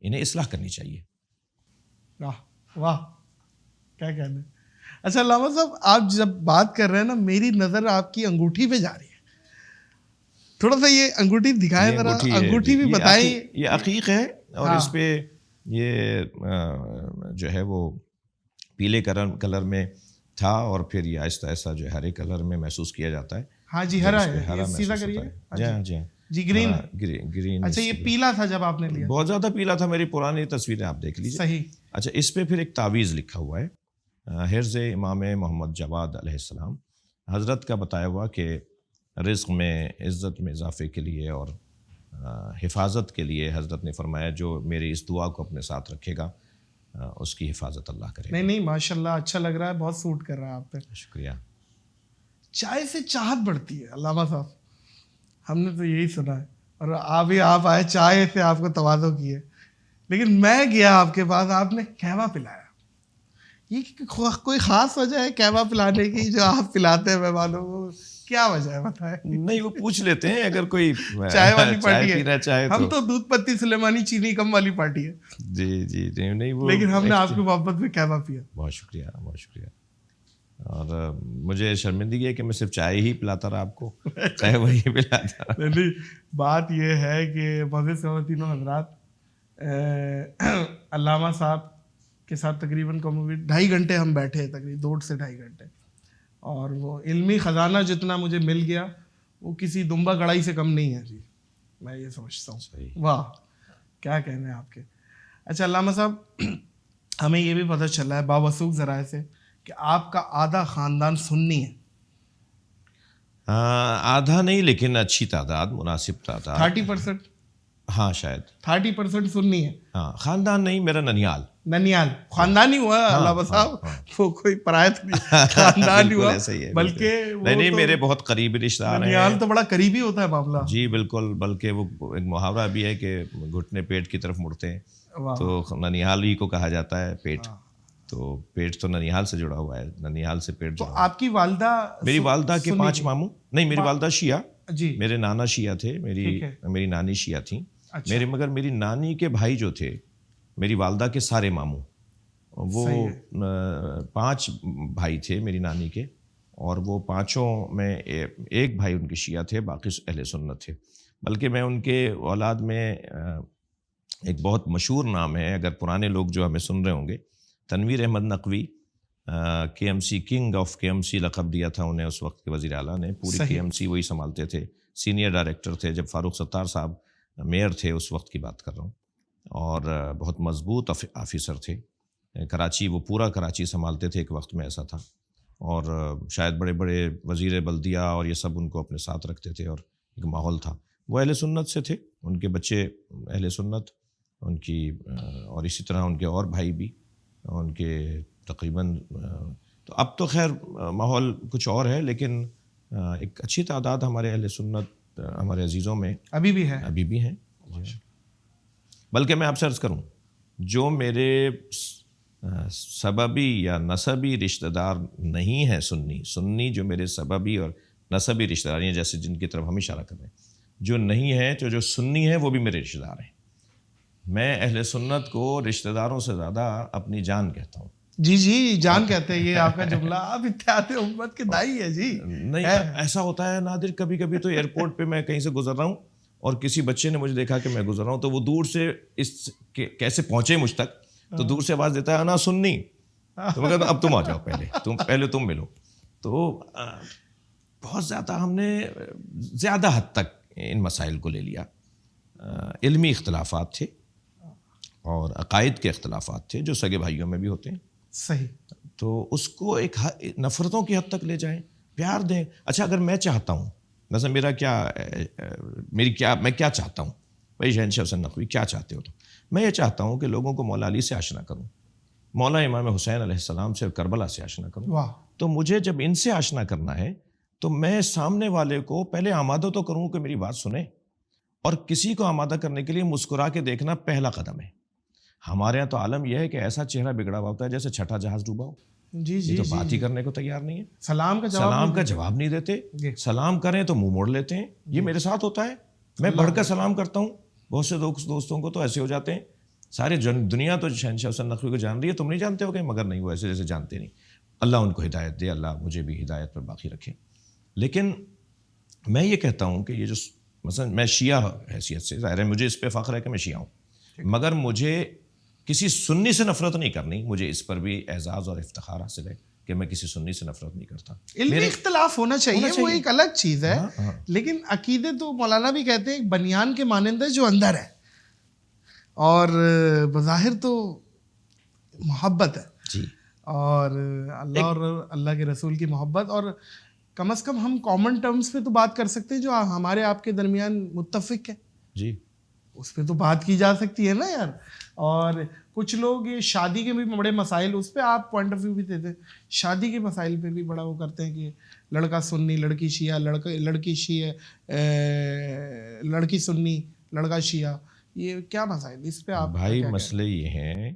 انہیں اصلاح کرنی چاہیے. واہ واہ, کیا کہنا ہے. اچھا علامہ صاحب, آپ جب بات کر رہے ہیں نا, میری نظر آپ کی انگوٹھی پہ جا رہی ہے. تھوڑا سا یہ انگوٹھی دکھائیں ذرا, انگوٹھی بھی بتائیں. یہ عقیق ہے, اور اس پہ یہ جو ہے وہ پیلے کلر میں تھا, اور پھر یہ آہستہ آہستہ جو ہرے کلر میں محسوس کیا جاتا ہے. ہاں جی, ہرا ہے, سیدھا کریے. جی گرین, گرین. اچھا یہ پیلا تھا جب آپ نے لیا؟ بہت زیادہ پیلا تھا, میری پرانی تصویریں آپ دیکھ لیجیے. صحیح. اچھا, اس پہ پھر ایک تعویذ لکھا ہوا ہے, حرز امام محمد جواد علیہ السلام, حضرت کا بتایا ہوا کہ رزق میں, عزت میں اضافے کے لیے اور حفاظت کے لیے حضرت نے فرمایا جو میری اس دعا کو اپنے ساتھ رکھے گا اس کی حفاظت اللہ کرے گا. نہیں ماشاء اللہ, اچھا لگ رہا ہے, بہت سوٹ کر رہا ہے آپ پہ. شکریہ. چائے سے چاہت بڑھتی ہے علامہ صاحب, ہم نے تو یہی سنا ہے, اور آپ آئے چائے سے آپ کو تواضع کی ہے. لیکن میں گیا آپ کے پاس, آپ نے قہوہ پلایا. یہ کوئی خاص وجہ ہے قہوہ پلانے کی جو آپ پلاتے ہیں مہمانوں کو؟ کیا وجہ ہے بتائیں. نہیں, وہ پوچھ لیتے ہیں اگر کوئی چائے والی پارٹی پینا چاہے. ہم تو دودھ پتی سلیمانی چینی کم والی پارٹی ہے. جی نہیں وہ, لیکن ہم نے آپ کی محبت میں قہوہ پیا. بہت شکریہ, بہت شکریہ. اور مجھے شرمندگی ہے کہ میں صرف چائے ہی پلاتا رہا آپ کو, قہوہ ہی پلاتا رہا. نہیں, بات یہ ہے کہ معزز خواتین و حضرات, علامہ صاحب کے ساتھ تقریباً 2.5 گھنٹے ہم بیٹھے, تقریباً 2 سے 2.5 گھنٹے, اور وہ علمی خزانہ جتنا مجھے مل گیا وہ کسی دمبا کڑائی سے کم نہیں ہے جی, میں یہ سمجھتا ہوں. واہ, کیا کہنے ہیں آپ کے. اچھا علامہ صاحب, ہمیں یہ بھی پتہ چلا ہے باوثوق ذرائع سے کہ آپ کا آدھا خاندان سنی ہے. آدھا نہیں, لیکن اچھی تعداد, مناسب تعداد. 30%. ہاں شاید 30% سنی ہے. ہاں, خاندان نہیں, میرا ننیال خاندان ہی ہوا علامہ صاحب, وہ کوئی پرایت نہیں, خاندان ہی ہوا. بلکہ نہیں, میرے بہت قریبی رشتہ دار ہیں. ننیال تو بڑا قریبی ہوتا ہے معاملہ. جی بالکل, بلکہ وہ ایک محاورہ بھی ہے کہ گھٹنے پیٹ کی طرف مڑتے ہیں, تو ننیال ہی کو کہا جاتا ہے پیٹ. تو پیٹ تو ننیال سے جڑا ہوا ہے, ننیال سے پیٹ جڑا. آپ کی والدہ, میری والدہ کے 5 ماموں, نہیں میری والدہ شیعہ, جی میرے نانا شیعہ تھے, میری نانی شیعہ تھیں. مگر میری نانی کے بھائی جو تھے, میری والدہ کے سارے ماموں, وہ 5 بھائی تھے میری نانی کے, اور وہ 5 میں ایک بھائی ان کے شیعہ تھے, باقی اہل سنت تھے. بلکہ میں ان کے اولاد میں ایک بہت مشہور نام ہے, اگر پرانے لوگ جو ہمیں سن رہے ہوں گے, Tanveer Ahmed Naqvi, KMC king of KMC لقب دیا تھا انہیں اس وقت کے وزیر اعلیٰ نے. پوری KMC وہی سنبھالتے تھے, سینئر ڈائریکٹر تھے جب فاروق ستار صاحب میئر تھے, اس وقت کی بات کر رہا ہوں. اور بہت مضبوط آفیسر تھے. کراچی, وہ پورا کراچی سنبھالتے تھے ایک وقت میں, ایسا تھا. اور شاید بڑے بڑے وزیر بلدیہ اور یہ سب ان کو اپنے ساتھ رکھتے تھے, اور ایک ماحول تھا. وہ اہل سنت سے تھے, ان کے بچے اہل سنت, ان کی, اور اسی طرح ان کے اور بھائی بھی, ان کے تقریباً. تو اب تو خیر ماحول کچھ اور ہے, لیکن ایک اچھی تعداد ہمارے اہل سنت ہمارے عزیزوں میں ابھی بھی ہیں. بلکہ میں آپ سے عرض کروں, جو میرے سببی یا نسبی رشتہ دار نہیں ہیں سنی جو میرے سببی اور نسبی رشتہ دار ہیں, جیسے جن کی طرف ہم اشارہ کر رہے ہیں, جو نہیں ہیں, جو سنی ہیں, وہ بھی میرے رشتہ دار ہیں. میں اہل سنت کو رشتہ داروں سے زیادہ اپنی جان کہتا ہوں. جی جان کہتے ہیں, یہ آپ کا جملہ, آپ اتحاد امت کے دائی ہے جی. نہیں, ایسا ہوتا ہے نادر, کبھی کبھی تو ایئرپورٹ پہ میں کہیں سے گزر رہا ہوں اور کسی بچے نے مجھے دیکھا کہ میں گزر رہا ہوں, تو وہ دور سے اس کیسے پہنچے مجھ تک, تو دور سے آواز دیتا ہے انا سنی, تو میں کہتا ہوں اب تم آ جاؤ, پہلے تم ملو. تو بہت زیادہ ہم نے زیادہ حد تک ان مسائل کو لے لیا. علمی اختلافات تھے اور عقائد کے اختلافات تھے, جو سگے بھائیوں میں بھی ہوتے ہیں. صحیح. تو اس کو ایک نفرتوں کی حد تک لے جائیں, پیار دیں. اچھا اگر میں چاہتا ہوں, مثلا میں کیا چاہتا ہوں بھائی شہنشاہ حسین نقوی کیا چاہتے ہو, تو میں یہ چاہتا ہوں کہ لوگوں کو مولا علی سے آشنا کروں, مولا امام حسین علیہ السلام سے, کربلا سے آشنا کروں. واہ. تو مجھے جب ان سے آشنا کرنا ہے تو میں سامنے والے کو پہلے آمادہ تو کروں کہ میری بات سنے, اور کسی کو آمادہ کرنے کے لیے مسکرا کے دیکھنا پہلا قدم ہے. ہمارے یہاں تو عالم یہ ہے کہ ایسا چہرہ بگڑا ہوا ہوتا ہے جیسے چھٹا جہاز ڈوبا ہو. جی یہ تو بات ہی کرنے کو تیار نہیں ہے, سلام کا جواب نہیں دیتے, سلام کریں تو منہ موڑ لیتے ہیں. یہ میرے ساتھ ہوتا ہے, میں بڑھ کر سلام کرتا ہوں, بہت سے دوستوں کو تو ایسے ہو جاتے ہیں, سارے دنیا تو شہنشاہ حسین نقوی کو جان رہی ہے, تم نہیں جانتے ہو کہ, مگر نہیں, وہ ایسے جیسے جانتے نہیں. اللہ ان کو ہدایت دے, اللہ مجھے بھی ہدایت پر باقی رکھے. لیکن میں یہ کہتا ہوں کہ یہ جو مثلا میں شیعہ حیثیت سے, ظاہر ہے مجھے اس پہ فخر ہے کہ میں شیعہ ہوں, مگر مجھے کسی سنی سے نفرت نہیں کرنی. مجھے اس پر بھی اعزاز اور افتخار حاصل ہے کہ میں کسی سنی سے نفرت نہیں کرتا. علمی اختلاف ہونا چاہیے, وہ ایک الگ چیز ہے, لیکن عقیدے تو مولانا بھی کہتے ہیں ایک بنیان کے مانند ہے جو اندر ہے, اور بظاہر تو محبت ہے جی, اور اللہ اور اللہ کے رسول کی محبت, اور کم از کم ہم کامن ٹرمز پہ تو بات کر سکتے ہیں جو ہمارے آپ کے درمیان متفق ہے. جی, اس پہ تو بات کی جا سکتی ہے نا یار. اور کچھ لوگ یہ شادی کے بھی بڑے مسائل, اس پہ آپ پوائنٹ آف ویو بھی دیتے ہیں, شادی کے مسائل پہ بھی بڑا وہ کرتے ہیں کہ لڑکا سنی, لڑکی شیعہ, لڑکی شیعہ, لڑکی سنی, لڑکا شیعہ, یہ کیا مسائل اس پہ آپ؟ بھائی مسئلے یہ ہیں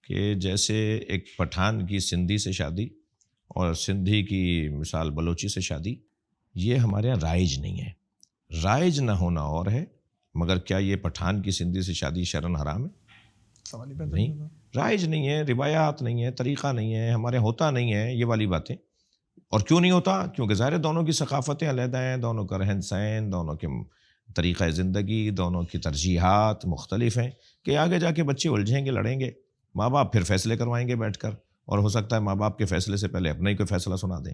کہ جیسے ایک پٹھان کی سندھی سے شادی اور سندھی کی مثال بلوچی سے شادی, یہ ہمارے یہاں رائج نہیں ہے. رائج نہ ہونا اور ہے, مگر کیا یہ پٹھان کی سندھی سے شادی شرعن حرام ہے؟ سوال ہی پیدا نہیں, رائج نہیں ہے, روایات نہیں ہے, طریقہ نہیں ہے, ہمارے ہوتا نہیں ہے یہ والی باتیں. اور کیوں نہیں ہوتا؟ کیونکہ ظاہر دونوں کی ثقافتیں علیحدہ ہیں, دونوں کا رہن سہن, دونوں کے طریقہ زندگی, دونوں کی ترجیحات مختلف ہیں, کہ آگے جا کے بچے الجھیں گے, لڑیں گے, ماں باپ پھر فیصلے کروائیں گے بیٹھ کر, اور ہو سکتا ہے ماں باپ کے فیصلے سے پہلے اپنا ہی کوئی فیصلہ سنا دیں.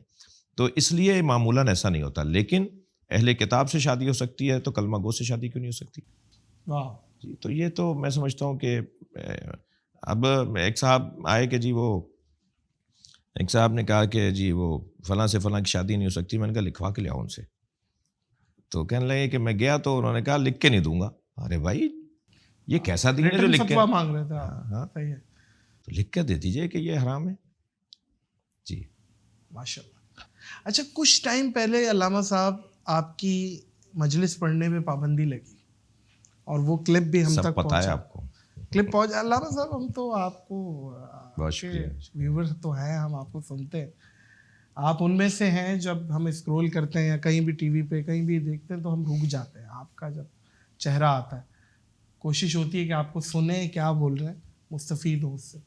تو اس لیے معمولاً ایسا نہیں ہوتا. لیکن اہل کتاب سے شادی ہو سکتی ہے, تو کلمہ گو سے شادی کیوں نہیں ہو سکتی؟ جی, تو یہ تو میں سمجھتا ہوں کہ اب ایک صاحب آئے کہ جی وہ ایک صاحب نے کہا کہ جی وہ فلاں سے فلاں کی شادی نہیں ہو سکتی. میں نے کہا لکھوا کے لے آؤ ان سے. تو کہنے لگے کہ میں گیا تو انہوں نے کہا لکھ کے نہیں دوں گا. ارے بھائی یہ کیسا دین ہے جو لکھ کے مانگ رہے تھے؟ ہاں, تو لکھ کے دے دیجیے کہ یہ حرام ہے. جی ماشاء اللہ. اچھا کچھ ٹائم پہلے علامہ صاحب آپ کی مجلس پڑھنے میں پابندی لگی, اور وہ کلپ بھی ہم تک پتہ ہے آپ کو, کلپ پہنچا. علامہ صاحب ہم تو آپ کو, بہت شکریہ, ویور تو ہیں, ہم آپ کو سنتے ہیں, آپ ان میں سے ہیں جب ہم اسکرول کرتے ہیں یا کہیں بھی ٹی وی پہ کہیں بھی دیکھتے ہیں تو ہم رک جاتے ہیں. آپ کا جب چہرہ آتا ہے, کوشش ہوتی ہے کہ آپ کو سنیں کیا بول رہے ہیں, مستفید ہوں اس سے.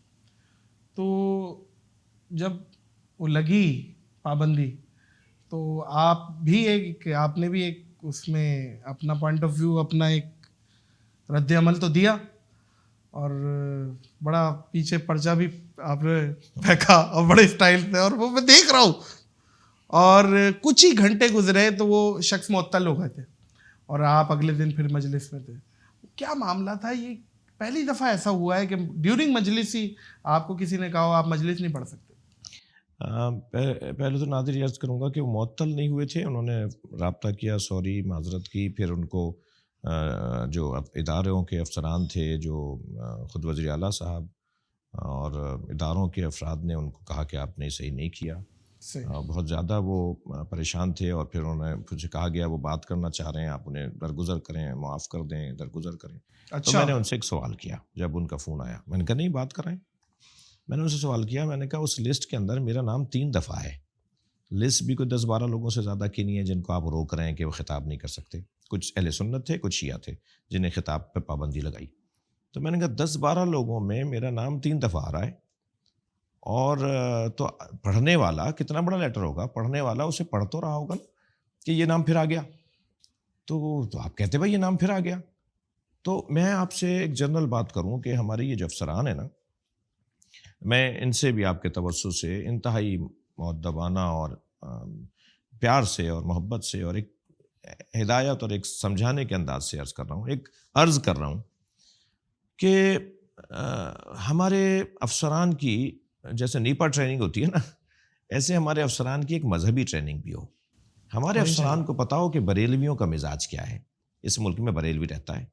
تو جب وہ لگی پابندی تو آپ نے بھی ایک اس میں اپنا پوائنٹ آف ویو, اپنا ایک رد عمل تو دیا, اور بڑا پیچھے پرچہ بھی آپ نے پھینکا, اور بڑے اسٹائل سے, اور وہ میں دیکھ رہا ہوں. اور کچھ ہی گھنٹے گزرے تو وہ شخص معطل ہو گئے تھے, اور آپ اگلے دن پھر مجلس میں تھے. کیا معاملہ تھا؟ یہ پہلی دفعہ ایسا ہوا ہے کہ ڈیورنگ مجلس ہی آپ کو کسی نے کہا آپ مجلس نہیں پڑھ سکتے؟ پہلے تو ناظر عرض کروں گا کہ وہ معطل نہیں ہوئے تھے, انہوں نے رابطہ کیا, سوری, معذرت کی. پھر ان کو جو اداروں کے افسران تھے, جو خود وزیر اعلیٰ صاحب اور اداروں کے افراد نے ان کو کہا کہ آپ نے صحیح نہیں کیا. بہت زیادہ وہ پریشان تھے, اور پھر انہوں نے پھر سے کہا گیا وہ بات کرنا چاہ رہے ہیں, آپ انہیں درگزر کریں, معاف کر دیں, درگزر کریں. تو میں نے ان سے ایک سوال کیا جب ان کا فون آیا, میں نے کہا نہیں بات کرائیں. میں نے ان سے سوال کیا, میں نے کہا اس لسٹ کے اندر میرا نام 3 دفعہ ہے. لسٹ بھی کوئی 10-12 لوگوں سے زیادہ کی نہیں ہے جن کو آپ روک رہے ہیں کہ وہ خطاب نہیں کر سکتے. کچھ اہل سنت تھے, کچھ شیعہ تھے جنہیں خطاب پہ پابندی لگائی. تو میں نے کہا 10-12 لوگوں میں میرا نام 3 دفعہ آ رہا ہے, اور تو پڑھنے والا کتنا بڑا لیٹر ہوگا, پڑھنے والا اسے پڑھ تو رہا ہوگا نا کہ یہ نام پھر آ گیا. تو آپ کہتے بھائی یہ نام پھر آ گیا. تو میں آپ سے ایک جنرل بات کروں کہ ہمارے یہ جو افسران ہیں نا, میں ان سے بھی آپ کے توسط سے انتہائی مؤدبانہ اور پیار سے اور محبت سے اور ایک ہدایت اور ایک سمجھانے کے انداز سے عرض کر رہا ہوں کہ ہمارے افسران کی جیسے نیپا ٹریننگ ہوتی ہے نا، ایسے ہمارے افسران کی ایک مذہبی ٹریننگ بھی ہو. ہمارے افسران کو پتا ہو کہ بریلویوں کا مزاج کیا ہے. اس ملک میں بریلوی رہتا ہے،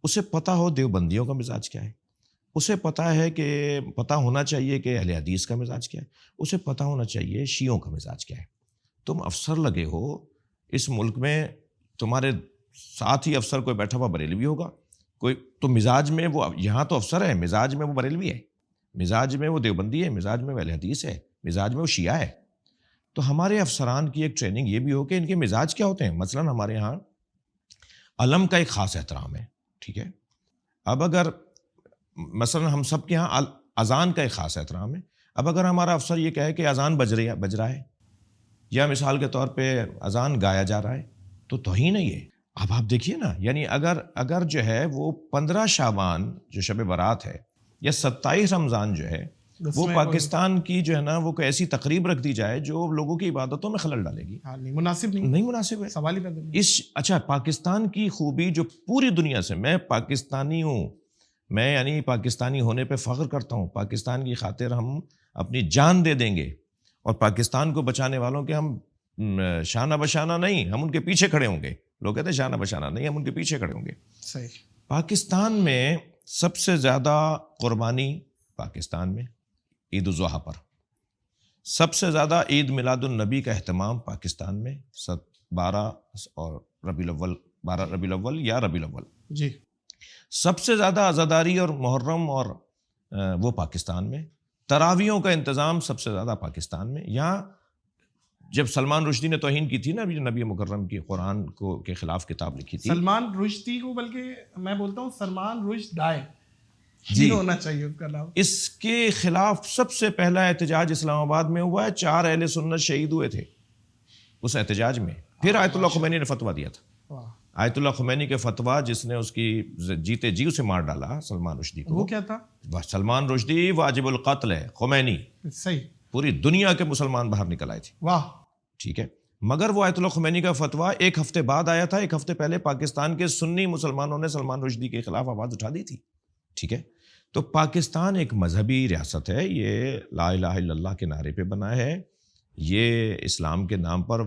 اسے پتا ہو دیوبندیوں کا مزاج کیا ہے، اسے پتا ہے کہ پتا ہونا چاہیے کہ اہل حدیث کا مزاج کیا ہے، اسے پتا ہونا چاہیے شیعوں کا مزاج کیا ہے. تم افسر لگے ہو اس ملک میں، تمہارے ساتھ ہی افسر کوئی بیٹھا ہوا بریلوی ہوگا، کوئی تو مزاج میں وہ یہاں تو افسر ہے، مزاج میں وہ بریلوی ہے، مزاج میں وہ دیوبندی ہے، مزاج میں وہ اہل حدیث ہے، مزاج میں وہ شیعہ ہے. تو ہمارے افسران کی ایک ٹریننگ یہ بھی ہو کہ ان کے مزاج کیا ہوتے ہیں. مثلاً ہمارے یہاں علم کا ایک خاص احترام ہے، ٹھیک ہے. اب اگر مثلاً ہم سب کے یہاں اذان کا ایک خاص احترام ہے. اب اگر ہمارا افسر یہ کہے کہ اذان بج رہا ہے، یا مثال کے طور پہ اذان گایا جا رہا ہے، تو توہین ہے یہ. اب آپ دیکھیے نا، یعنی اگر جو ہے وہ 15 شعبان جو شب برات ہے، یا 27 رمضان جو ہے، وہ پاکستان کی جو ہے نا وہ کوئی ایسی تقریب رکھ دی جائے جو لوگوں کی عبادتوں میں خلل ڈالے گی. نہیں مناسب ہے. سوال ہی پیدا نہیں. اچھا، پاکستان کی خوبی جو پوری دنیا سے، میں پاکستانی ہوں، میں یعنی پاکستانی ہونے پہ فخر کرتا ہوں. پاکستان کی خاطر ہم اپنی جان دے دیں گے، اور پاکستان کو بچانے والوں کے ہم شانہ بشانہ نہیں، ہم ان کے پیچھے کھڑے ہوں گے. لوگ کہتے ہیں شانہ بشانہ نہیں، ہم ان کے پیچھے کھڑے ہوں گے. صحیح. پاکستان میں سب سے زیادہ قربانی پاکستان میں عید الاضحیٰ پر، سب سے زیادہ عید میلاد النبی کا اہتمام پاکستان میں 12 اور ربیع الاول یا ربیع الاول. جی. سب سے زیادہ عزاداری اور محرم اور وہ پاکستان میں. تراویحوں کا انتظام سب سے زیادہ پاکستان میں. یہاں جب سلمان رشدی نے توہین کی تھی نا نبی مکرم کی، قرآن کو کے خلاف کتاب لکھی تھی، سلمان رشدی کو، بلکہ میں بولتا ہوں سلمان رشدائے جی ہونا چاہیے اس کا نام. اس کے خلاف سب سے پہلا احتجاج اسلام آباد میں ہوا ہے. 4 اہل سنت شہید ہوئے تھے اس احتجاج میں. پھر آیت اللہ خمینی نے فتویٰ دیا تھا. آیت اللہ خمینی کے فتویٰ جس نے اس کی جیتے جی اسے مار ڈالا سلمان رشدی کو، وہ کیا تھا؟ سلمان رشدی واجب القتل ہے. خمینی صحیح، پوری دنیا کے مسلمان باہر نکل آئے تھے. واہ. ٹھیک ہے، مگر وہ آیت اللہ خمینی کا فتویٰ 1 ہفتے بعد آیا تھا. 1 ہفتے پہلے پاکستان کے سنی مسلمانوں نے سلمان رشدی کے خلاف آواز اٹھا دی تھی. ٹھیک ہے، تو پاکستان ایک مذہبی ریاست ہے. یہ لا الہ الا اللہ کے نعرے پہ بنا ہے. یہ اسلام کے نام پر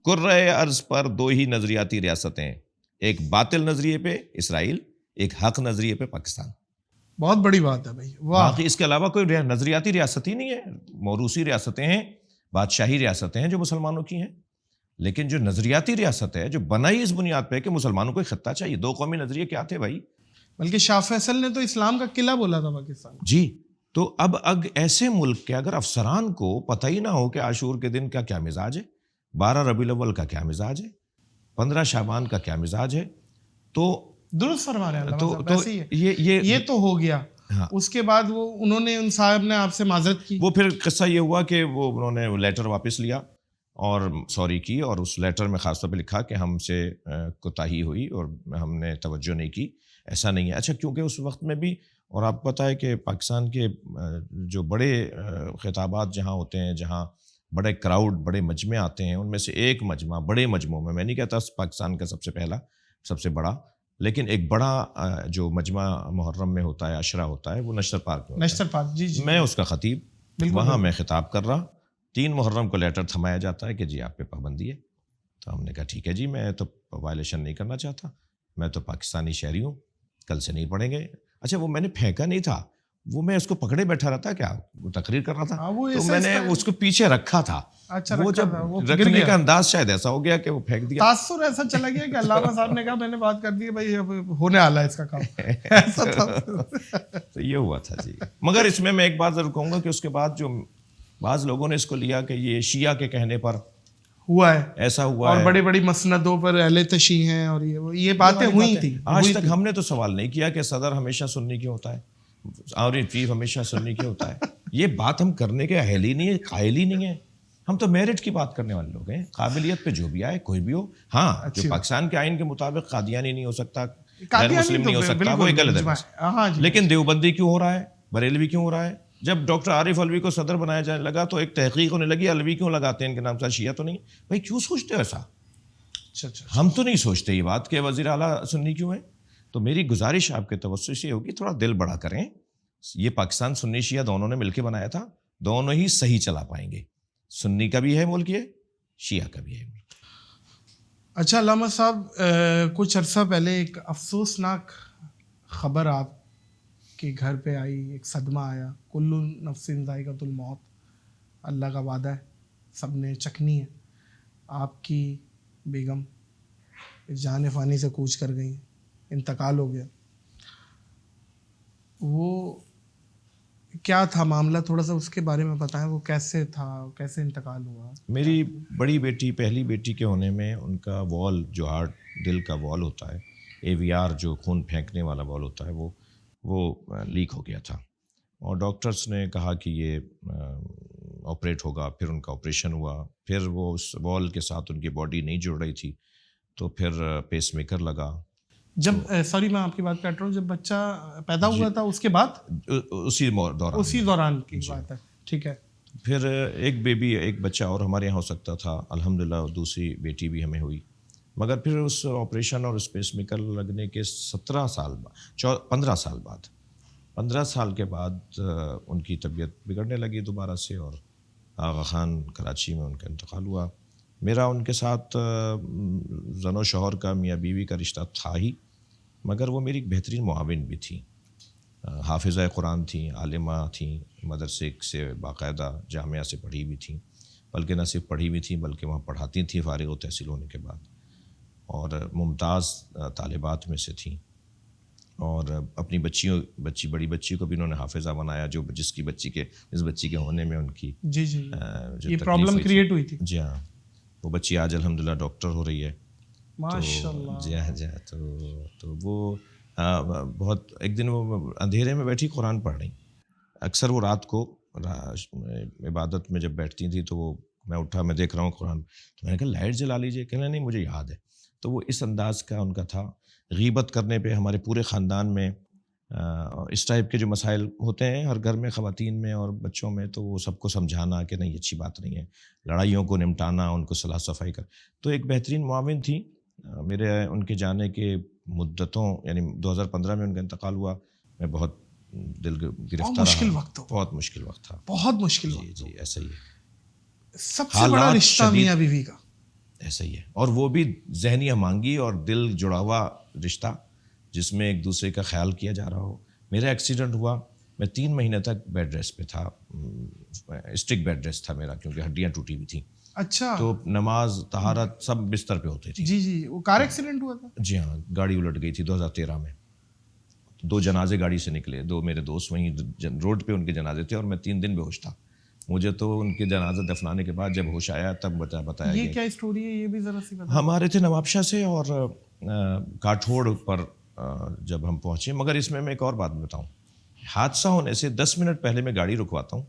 کرۂ ارض پر 2 ہی نظریاتی ریاستیں ہیں، ایک باطل نظریے پہ اسرائیل، ایک حق نظریے پہ پاکستان. بہت بڑی بات ہے بھائی. باقی اس کے علاوہ کوئی نظریاتی ریاست ہی نہیں ہے. موروثی ریاستیں ہیں، بادشاہی ریاستیں ہیں جو مسلمانوں کی ہیں. لیکن جو نظریاتی ریاست ہے جو بنائی اس بنیاد پہ کہ مسلمانوں کو ایک خطہ چاہیے. 2 قومی نظریے کیا تھے بھائی؟ بلکہ شاہ فیصل نے تو اسلام کا قلعہ بولا تھا پاکستان. جی. تو اب ایسے ملک کے اگر افسران کو پتہ ہی نہ ہو کہ عاشور کے دن کا کیا مزاج ہے، 12 ربیع الاول کا کیا مزاج ہے، 15 شعبان کا کیا مزاج ہے، تو درست فرما رہے ہیں. تو یہ تو ہو گیا. ہاں. اس کے بعد وہ انہوں نے، ان صاحب نے آپ سے معذرت کی. وہ پھر قصہ یہ ہوا کہ وہ انہوں نے لیٹر واپس لیا اور سوری کی، اور اس لیٹر میں خاص طور پہ لکھا کہ ہم سے کوتاہی ہوئی اور ہم نے توجہ نہیں کی، ایسا نہیں ہے. اچھا، کیونکہ اس وقت میں بھی، اور آپ کو پتہ ہے کہ پاکستان کے جو بڑے خطابات جہاں ہوتے ہیں، جہاں بڑے کراؤڈ، بڑے مجمع آتے ہیں، ان میں سے ایک مجمع، بڑے مجموعوں میں نہیں کہتا پاکستان کا سب سے پہلا، سب سے بڑا، لیکن ایک بڑا جو مجمع محرم میں ہوتا ہے، عشرہ ہوتا ہے، وہ نشتر پارک میں. نشتر پارک، جی جی. میں اس کا خطیب، وہاں میں خطاب کر رہا. 3 محرم کو لیٹر تھمایا جاتا ہے کہ جی آپ پہ پابندی ہے. تو ہم نے کہا ٹھیک ہے جی، میں تو وائلیشن نہیں کرنا چاہتا، میں تو پاکستانی شہری ہوں، کل سے نہیں پڑھیں گے. اچھا، وہ میں نے پھینکا نہیں تھا، وہ میں اس کو پکڑے بیٹھا رہا تھا، کیا وہ تقریر کر رہا تھا، تو میں نے اس کو پیچھے رکھا تھا. وہ جب رکھنے کا انداز شاید ایسا ہو گیا کہ وہ پھینک دیا. تاثر ایسا چلا گیا کہ علامہ صاحب نے کہا میں نے بات کر دی بھائی، ہونے والا ہے اس کا کام. ایسا تھا. تو یہ ہوا تھا جی. مگر اس میں ایک بات ضرور کہوں گا کہ اس کے بعد جو بعض لوگوں نے اس کو لیا کہ یہ شیعہ کے کہنے پر ہوا ہے، ایسا ہوا ہے، اور بڑی بڑی مسندوں پر اہل تشیع ہیں، اور یہ باتیں ہوئی تھی. آج تک ہم نے تو سوال نہیں کیا کہ صدر ہمیشہ سنی کیوں ہوتا ہے اور چیف ہمیشہ سنی کیوں ہوتا ہے. یہ بات ہم کرنے کے اہل ہی نہیں ہے، قائل ہی نہیں ہے. ہم تو میرٹ کی بات کرنے والے لوگ ہیں. قابلیت پہ جو بھی آئے، کوئی بھی ہو. ہاں، جو پاکستان کے آئین کے مطابق قادیانی نہیں ہو سکتا، غیر مسلم نہیں ہو سکتا، وہ ایک غلط ہے. لیکن دیوبندی کیوں ہو رہا ہے، بریلوی کیوں ہو رہا ہے؟ جب ڈاکٹر عارف علوی کو صدر بنایا جانے لگا تو ایک تحقیق ہونے لگی، علوی کیوں لگاتے ہیں ان کے نام سے، شیعہ تو نہیں. بھائی کیوں سوچتے ہو ایسا؟ ہم تو نہیں سوچتے یہ بات کہ وزیر اعلیٰ سنی کیوں ہے. تو میری گزارش آپ کے توسط سے ہوگی، تھوڑا دل بڑا کریں یہ پاکستان سنی شیعہ دونوں نے مل کے بنایا تھا, دونوں ہی صحیح چلا پائیں گے. سنی کا بھی ہے ملک, یہ شیعہ کا بھی ہے ملک. اچھا علامہ صاحب, کچھ عرصہ پہلے ایک افسوسناک خبر آپ کے گھر پہ آئی, ایک صدمہ آیا. کل نفس ذائقۃ الموت, اللہ کا وعدہ ہے, سب نے چکھنی ہے. آپ کی بیگم جان فانی سے کوچ کر گئی, انتقال ہو گیا. وہ کیا تھا معاملہ, تھوڑا سا اس کے بارے میں بتائیں, وہ کیسے تھا, کیسے انتقال ہوا؟ میری بڑی بیٹی, پہلی بیٹی کے ہونے میں ان کا وال, جو ہارٹ دل کا وال ہوتا ہے, AVR جو خون پھینکنے والا وال ہوتا ہے, وہ لیک ہو گیا تھا. اور ڈاکٹرز نے کہا کہ یہ آپریٹ ہوگا. پھر ان کا آپریشن ہوا. پھر وہ اس وال کے ساتھ ان کی باڈی نہیں جڑ رہی تھی, تو پھر پیس میکر لگا. جب سوری میں آپ کی بات کاٹ رہا ہوں, جب بچہ پیدا ہوا تھا اس کے بعد, اسی دوران کی بات ہے, ٹھیک ہے. پھر ایک بیبی, ایک بچہ اور ہمارے یہاں ہو سکتا تھا, الحمدللہ دوسری بیٹی بھی ہمیں ہوئی. مگر پھر اس آپریشن اور اس پیس میکر لگنے کے 15 سال کے بعد ان کی طبیعت بگڑنے لگی دوبارہ سے, اور آغا خان کراچی میں ان کا انتقال ہوا. میرا ان کے ساتھ زن و شوہر کا, میاں بیوی کا رشتہ تھا ہی, مگر وہ میری ایک بہترین معاون بھی تھیں. حافظہ قرآن تھیں, عالمہ تھیں, مدرسے سے باقاعدہ جامعہ سے پڑھی ہوئی تھیں, بلکہ نہ صرف پڑھی ہوئی تھیں بلکہ وہاں پڑھاتی تھیں فارغ و تحصیل ہونے کے بعد, اور ممتاز طالبات میں سے تھیں. اور اپنی بڑی بچی کو بھی انہوں نے حافظہ بنایا, جس بچی کے ہونے میں ان کی جی یہ پرابلم کریٹ ہوئی تھی. جی ہاں, وہ بچی آج الحمدللہ ڈاکٹر ہو رہی ہے. ماشاء اللہ. جی ہاں, تو وہ بہت, ایک دن وہ اندھیرے میں بیٹھی قرآن پڑھ رہی. اکثر وہ رات کو عبادت میں جب بیٹھتی تھی, تو وہ میں اٹھا, میں دیکھ رہا ہوں قرآن, تو میں نے کہا لائٹ جلا لیجیے. کہنا نہیں مجھے یاد ہے. تو وہ اس انداز کا ان کا تھا. غیبت کرنے پہ ہمارے پورے خاندان میں اس ٹائپ کے جو مسائل ہوتے ہیں ہر گھر میں, خواتین میں اور بچوں میں, تو وہ سب کو سمجھانا کہ نہیں اچھی بات نہیں ہے, لڑائیوں کو نمٹانا, ان کو صلاح صفائی کر. تو ایک بہترین معاون تھی. میرے ان کے جانے کے مدتوں, یعنی 2015 میں ان کا انتقال ہوا, میں بہت دل گرفتہ رہا. بہت مشکل وقت تھا. بہت مشکل وقت. جی ایسا ہی ہے. سب سے بڑا رشتہ میاں بیوی کا ایسا ہی ہے, اور وہ بھی ذہنی ہمانگی اور دل جڑا ہوا رشتہ, جس میں ایک دوسرے کا خیال کیا جا رہا ہو. میرا ایکسیڈنٹ ہوا, میں 3 مہینے تک بیڈ ریسٹ پہ تھا, اسٹک بیڈ ریسٹ تھا میرا, کیونکہ ہڈیاں ٹوٹی ہوئی تھیں. اچھا. تو نماز, طہارت سب بستر پہ ہوتے تھے. جی وہ کار ایکسیڈنٹ ہوا تھا. جی ہاں, گاڑی الٹ گئی تھی 2013 میں. 2 جنازے گاڑی سے نکلے, 2 میرے دوست وہیں روڈ پہ ان کے جنازے تھے, اور میں 3 دن بے ہوش تھا. مجھے تو ان کے جنازہ دفنانے کے بعد جب ہوش آیا تب بتایا یہ کیا اسٹوری ہے, یہ بھی ذرا سی بتائیں. ہمارے تھے نواب شاہ سے, اور کاٹھوڑ پر جب ہم پہنچے. مگر اس میں ایک اور بات بتاؤں, حادثہ ہونے سے 10 منٹ پہلے میں گاڑی رکواتا ہوں,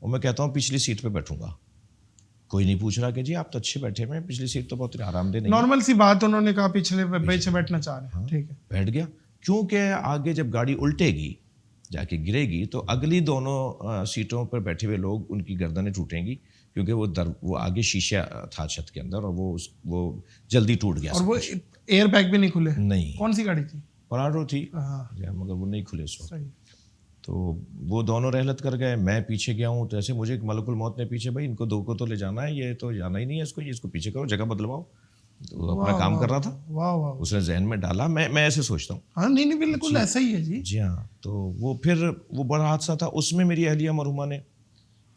اور میں کہتا ہوں پچھلی سیٹ پہ بیٹھوں گا. کوئی نہیں پوچھ رہا کہ جی آپ تو اچھے بیٹھے ہوئے ہیں, پچھلی سیٹ تو بہت آرام دہ نہیں. نارمل سی بات, انہوں نے کہا پیچھے بیٹھنا چاہ رہے ہیں, ٹھیک ہے, بیٹھ گیا. کیونکہ آگے جب گاڑی الٹے گی, جا کے گرے گی, تو اگلی دونوں سیٹوں پر بیٹھے ہوئے لوگ, ان کی گردنیں ٹوٹیں گی, کیونکہ وہ آگے شیشہ تھا چھت کے اندر, اور وہ جلدی ٹوٹ گیا. اور وہ ایئر بیگ بھی نہیں کھلے. نہیں. کون سی گاڑی تھی؟ پراڈو تھی, مگر وہ نہیں کھلے اس وقت. تو وہ دونوں رحلت کر گئے, میں پیچھے گیا ہوں. تو ایسے مجھے ملک الموت نے پیچھے, بھائی ان کو 2 کو تو لے جانا ہے, یہ تو جانا ہی نہیں ہے اس کو پیچھے کرو, جگہ بدلواؤ. تو وہ اپنا کام کر رہا تھا, اس نے ذہن میں ڈالا. میں ایسے سوچتا ہوں. ہاں نہیں بالکل ایسا ہی ہے. جی ہاں. تو وہ بڑا حادثہ تھا. اس میں میری اہلیہ مرحومہ نے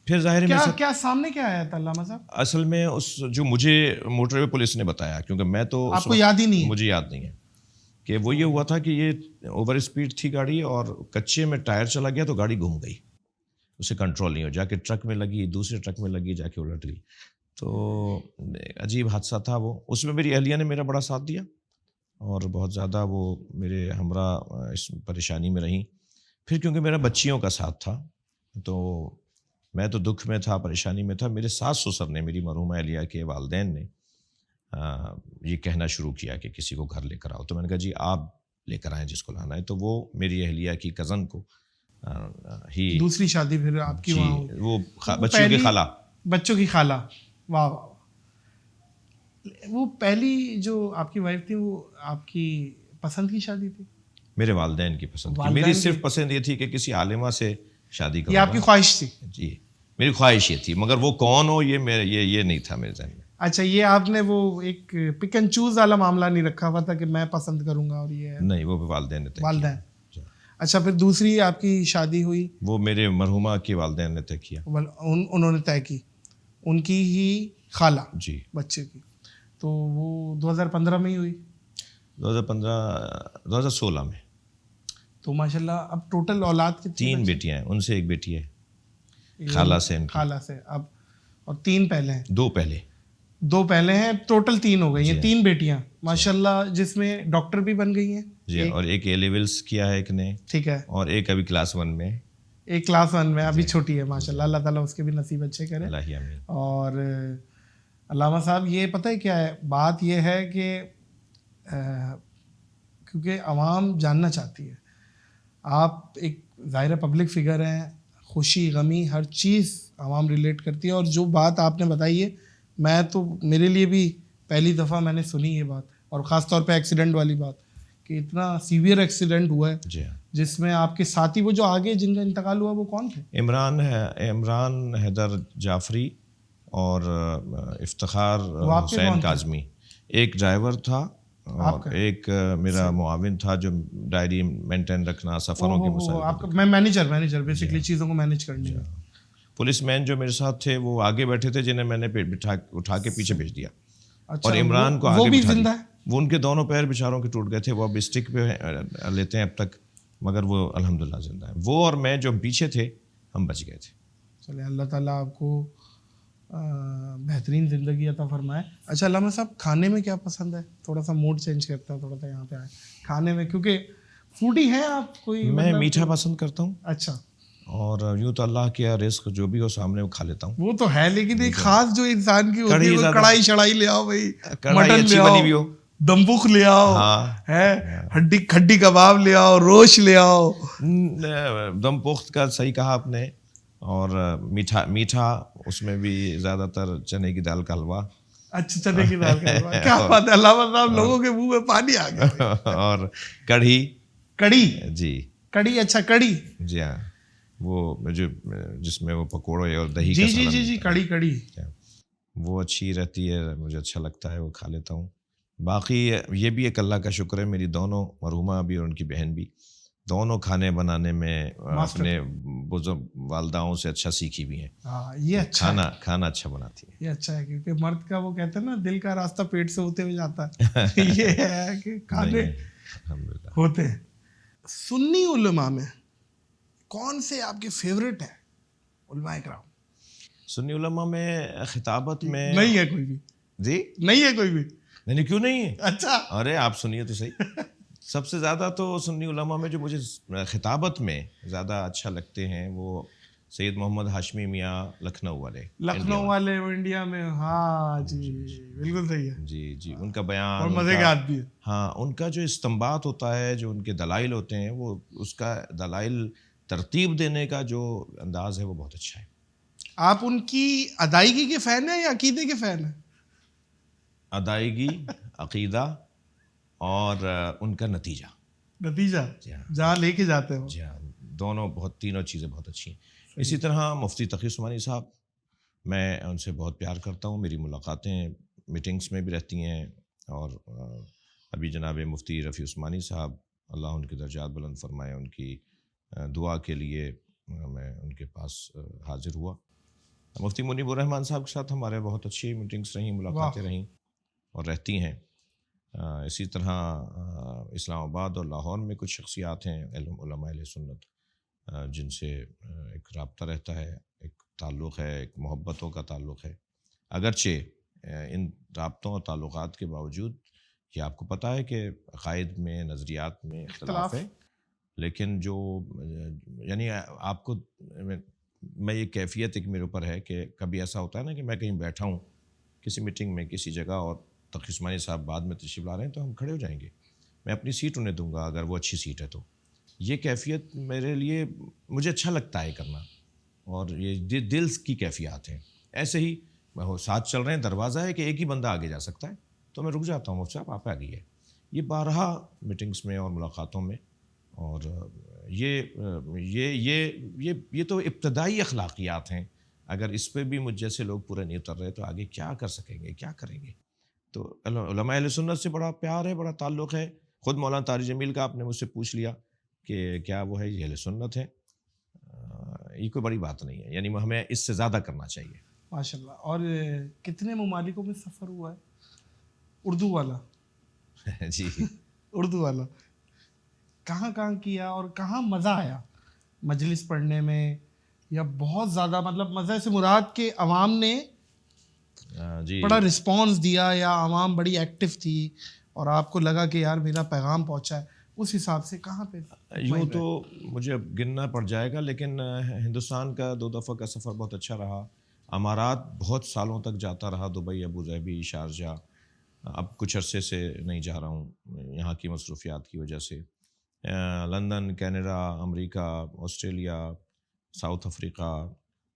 پھر ظاہر ہے کیا سامنے کیا آیا تھا علامہ صاحب؟ اصل میں جو مجھے موٹر وے پولیس نے بتایا, کیونکہ میں تو آپ کو یاد ہی نہیں ہے. مجھے یاد نہیں ہے, کہ وہ یہ ہوا تھا کہ یہ اوور اسپیڈ تھی گاڑی, اور کچے میں ٹائر چلا گیا, تو گاڑی گھوم گئی, اسے کنٹرول نہیں ہو, جا کے ٹرک میں لگی, دوسرے ٹرک میں لگی, جا کے الٹ گئی. تو عجیب حادثہ تھا وہ. اس میں میری اہلیہ نے میرا بڑا ساتھ دیا, اور بہت زیادہ وہ میرے ہمراہ اس پریشانی میں رہیں. پھر کیونکہ میرا بچیوں کا ساتھ تھا, تو میں تو دکھ میں تھا, پریشانی میں تھا. میرے ساس سسر نے, میری مرحومہ اہلیہ کے والدین نے یہ کہنا شروع کیا کہ کسی کو گھر لے کر آؤ. تو میں نے کہا جی آپ لے کر آئیں جس کو لانا ہے. تو وہ میری اہلیہ کی کزن کو ہی, دوسری شادی پھر آپ کی, وہ بچوں کی خالہ, بچوں کی خالہ. واہ واہ. وہ پہلی جو آپ کی وائف تھی, وہ آپ کی پسند کی شادی تھی؟ میرے والدین کی پسند کی. والدین میری کی- صرف پسند یہ تھی کہ کسی عالمہ سے شادی یہ کروں. آپ کی خواہش تھی؟ جی میری خواہش یہ تھی, مگر وہ کون ہو یہ نہیں تھا میرے ذہن میں. اچھا, یہ آپ نے وہ ایک پک اینڈ چوز والا معاملہ نہیں رکھا ہوا تھا کہ میں پسند کروں گا اور یہ ہے نہیں, وہ والدین نے طے کیا. والدین. اچھا, پھر دوسری آپ کی شادی ہوئی, وہ میرے مرحومہ کے والدین نے طے کیا. انہوں نے طے کی, ان کی ہی خالہ جی بچے کی, تو وہ 2015 میں ہی ہوئی. 2016 میں. تو ماشاء اللہ اب ٹوٹل اولاد کتنی؟ 3 بیٹیاں ہیں, ان سے ایک بیٹی ہے خالہ سے. خالہ سے اب, اور 3 پہلے ہیں. 2 پہلے ہیں, ٹوٹل 3 ہو گئی ہیں. 3 بیٹیاں ماشاء اللہ, جس میں ڈاکٹر بھی بن گئی ہیں. جی, اور ایک اے لیولس کیا ہے ایک نے, ٹھیک ہے, اور ایک ابھی کلاس 1 میں. ایک کلاس 1 میں ابھی چھوٹی ہے ماشاء اللہ. اللہ تعالیٰ اس کے بھی نصیب اچھے کرے. اللہ آمین. اور علامہ صاحب, یہ پتہ ہے کیا ہے بات, یہ ہے کہ کیونکہ عوام جاننا چاہتی ہے, آپ ایک ظاہر پبلک فگر ہیں, خوشی غمی ہر چیز عوام ریلیٹ کرتی ہے. اور جو بات آپ نے بتائی ہے, میں تو میرے لیے بھی پہلی دفعہ میں نے سنی یہ بات, اور خاص طور پہ ایکسیڈنٹ والی بات, کہ اتنا سیویئر ایکسیڈنٹ ہوا ہے. جی ہاں, جس میں آپ کے ساتھی وہ جو آگے جن کا انتقال ہوا وہ کون تھے؟ عمران حیدر جعفری اور افتخار حسین کاظمی. ایک ڈرائیور تھا اور ایک میرا معاون تھا جو ڈائری مینٹین رکھنا, سفروں کے مسائل. میں مینیجر بیسیکلی چیزوں کو مینیج کرنے. پولیس مین جو میرے ساتھ تھے وہ آگے بیٹھے تھے, جنہیں میں نے اٹھا کے پیچھے بھیج دیا. اور عمران کو آگے بٹھا دیا. وہ ان کے دونوں پیر بیچاروں کے ٹوٹ گئے تھے, وہ اب اسٹک پہ لیتے ہیں اب تک, مگر وہ الحمدللہ زندہ ہیں. وہ اور میں جو پیچھے تھے ہم بچ گئے تھے. چلے اللہ تعالیٰ آپ کو بہترین زندگی عطا فرمائے. اچھا علامہ صاحب, کھانے میں کیا پسند ہے؟ تھوڑا سا موڈ چینج کرتا ہے, تھوڑا سا یہاں پہ آئے کھانے میں, کیونکہ فوڈی ہیں آپ کوئی؟ میں میٹھا پسند کرتا ہوں. اچھا, اور یوں تو اللہ کے رزق جو بھی ہو سامنے وہ کھا لیتا ہوں. وہ تو ہے, لیکن ایک خاص جو انسان کی ہوتی ہے, وہ کڑھائی شڑائی لے آؤ بھائی, مٹن لے آؤ, دمبخ لے آؤ, ہے ہڈی کباب لے آؤ, روش لے آؤ. دم پخت کا صحیح کہا آپ نے. اور میٹھا اس میں بھی زیادہ تر چنے کی دال کا حلوہ. اچھا, چنے کی دال کا حلوہ, کیا بات ہے علامہ صاحب, لوگوں کے منہ میں پانی آ گیا. اور کڑھی. جی کڑھی. اچھا, کڑھی. جی ہاں, وہ جو جس میں وہ پکوڑے اور دہی کا سالن. جی کڑھی وہ اچھی رہتی ہے, مجھے اچھا لگتا ہے, وہ کھا لیتا ہوں. باقی یہ بھی ایک اللہ کا شکر ہے, میری دونوں مرحومہ بھی اور ان کی بہن بھی دونوں کھانے بنانے میں اپنے بزرگ والداؤں سے اچھا سیکھی بھی ہیں. یہ اچھا کھانا اچھا بناتی ہیں. یہ اچھا ہے, کیونکہ مرد کا وہ کہتے ہیں نا, دل کا راستہ پیٹ سے ہوتے ہوئے جاتا ہے. یہ ہے کہ کھانے ہوتے ہیں. سنی علماء میں کون سے آپ کے فیوریٹ ہیں علماء کرام؟ سنی علماء میں خطابت میں نہیں ہے کوئی بھی؟ جی نہیں ہے کوئی بھی؟ نہیں, کیوں نہیں ہے؟ اچھا, ارے آپ سنیے تو صحیح. سب سے زیادہ تو سنی علماء میں جو مجھے خطابت میں زیادہ اچھا لگتے ہیں وہ سید محمد ہاشمی میاں لکھنؤ والے انڈیا میں. ہاں جی, بالکل صحیح ہے. جی, ان کا بیان اور مزے کے آدمی ہے. ہاں, ان کا جو استنباط ہوتا ہے, جو ان کے دلائل ہوتے ہیں, وہ اس کا دلائل ترتیب دینے کا جو انداز ہے وہ بہت اچھا ہے. آپ ان کی ادائیگی کے فین ہیں یا عقیدے کے فین ہیں؟ ادائیگی, عقیدہ اور ان کا نتیجہ جہاں لے کے جاتے ہیں. جی ہاں, دونوں تینوں چیزیں بہت اچھی ہیں. اسی طرح مفتی تقی عثمانی صاحب, میں ان سے بہت پیار کرتا ہوں. میری ملاقاتیں میٹنگس میں بھی رہتی ہیں. اور ابھی جناب مفتی رفیع عثمانی صاحب, اللہ ان کے درجات بلند فرمائے, ان کی دعا کے لیے میں ان کے پاس حاضر ہوا. مفتی منیب الرحمان صاحب کے ساتھ ہمارے بہت اچھی میٹنگس رہیں, ملاقاتیں رہیں اور رہتی ہیں. اسی طرح اسلام آباد اور لاہور میں کچھ شخصیات ہیں علماء اہل سنت جن سے ایک رابطہ رہتا ہے, ایک تعلق ہے, ایک محبتوں کا تعلق ہے. اگرچہ ان رابطوں اور تعلقات کے باوجود یہ آپ کو پتہ ہے کہ عقائد میں, نظریات میں اختلاف ہے, لیکن جو یعنی آپ کو میں یہ کیفیت ایک میرے اوپر ہے کہ کبھی ایسا ہوتا ہے نا کہ میں کہیں بیٹھا ہوں کسی میٹنگ میں کسی جگہ, اور تقی عثمانی صاحب بعد میں تشریف لا رہے ہیں تو ہم کھڑے ہو جائیں گے, میں اپنی سیٹ انہیں دوں گا اگر وہ اچھی سیٹ ہے تو. یہ کیفیت میرے لیے مجھے اچھا لگتا ہے کرنا, اور یہ دل کی کیفیات ہیں. ایسے ہی ساتھ چل رہے ہیں, دروازہ ہے کہ ایک ہی بندہ آگے جا سکتا ہے, تو میں رک جاتا ہوں, مفتی صاحب آپ آگے. یہ بارہا میٹنگس میں اور ملاقاتوں میں اور یہ تو ابتدائی اخلاقیات ہیں. اگر اس پہ بھی مجھ جیسے لوگ پورے نہیں اتر رہے تو آگے کیا کر سکیں گے, کیا کریں گے؟ تو علماء اہل سنت سے بڑا پیار ہے, بڑا تعلق ہے. خود مولانا طارق جمیل کا آپ نے مجھ سے پوچھ لیا کہ کیا وہ ہے, یہ اہل سنت ہے. یہ کوئی بڑی بات نہیں ہے, یعنی ہمیں اس سے زیادہ کرنا چاہیے. ماشاء اللہ. اور کتنے ممالکوں میں سفر ہوا ہے اردو والا؟ جی اردو والا کہاں کہاں کیا اور کہاں مزہ آیا مجلس پڑھنے میں؟ یا بہت زیادہ مطلب مزے سے مراد کے عوام نے جی بڑا رسپانس دیا, یا عوام بڑی ایکٹیو تھی اور آپ کو لگا کہ یار میرا پیغام پہنچا ہے, اس حساب سے کہاں پہ؟ یوں تو مجھے اب گننا پڑ جائے گا, لیکن ہندوستان کا 2 دفعہ کا سفر بہت اچھا رہا. امارات بہت سالوں تک جاتا رہا, دبئی, ابوظہبی, شارجہ. اب کچھ عرصے سے نہیں جا رہا ہوں یہاں کی مصروفیات کی وجہ سے. لندن, کینیڈا, امریکہ, آسٹریلیا, ساؤتھ افریقہ,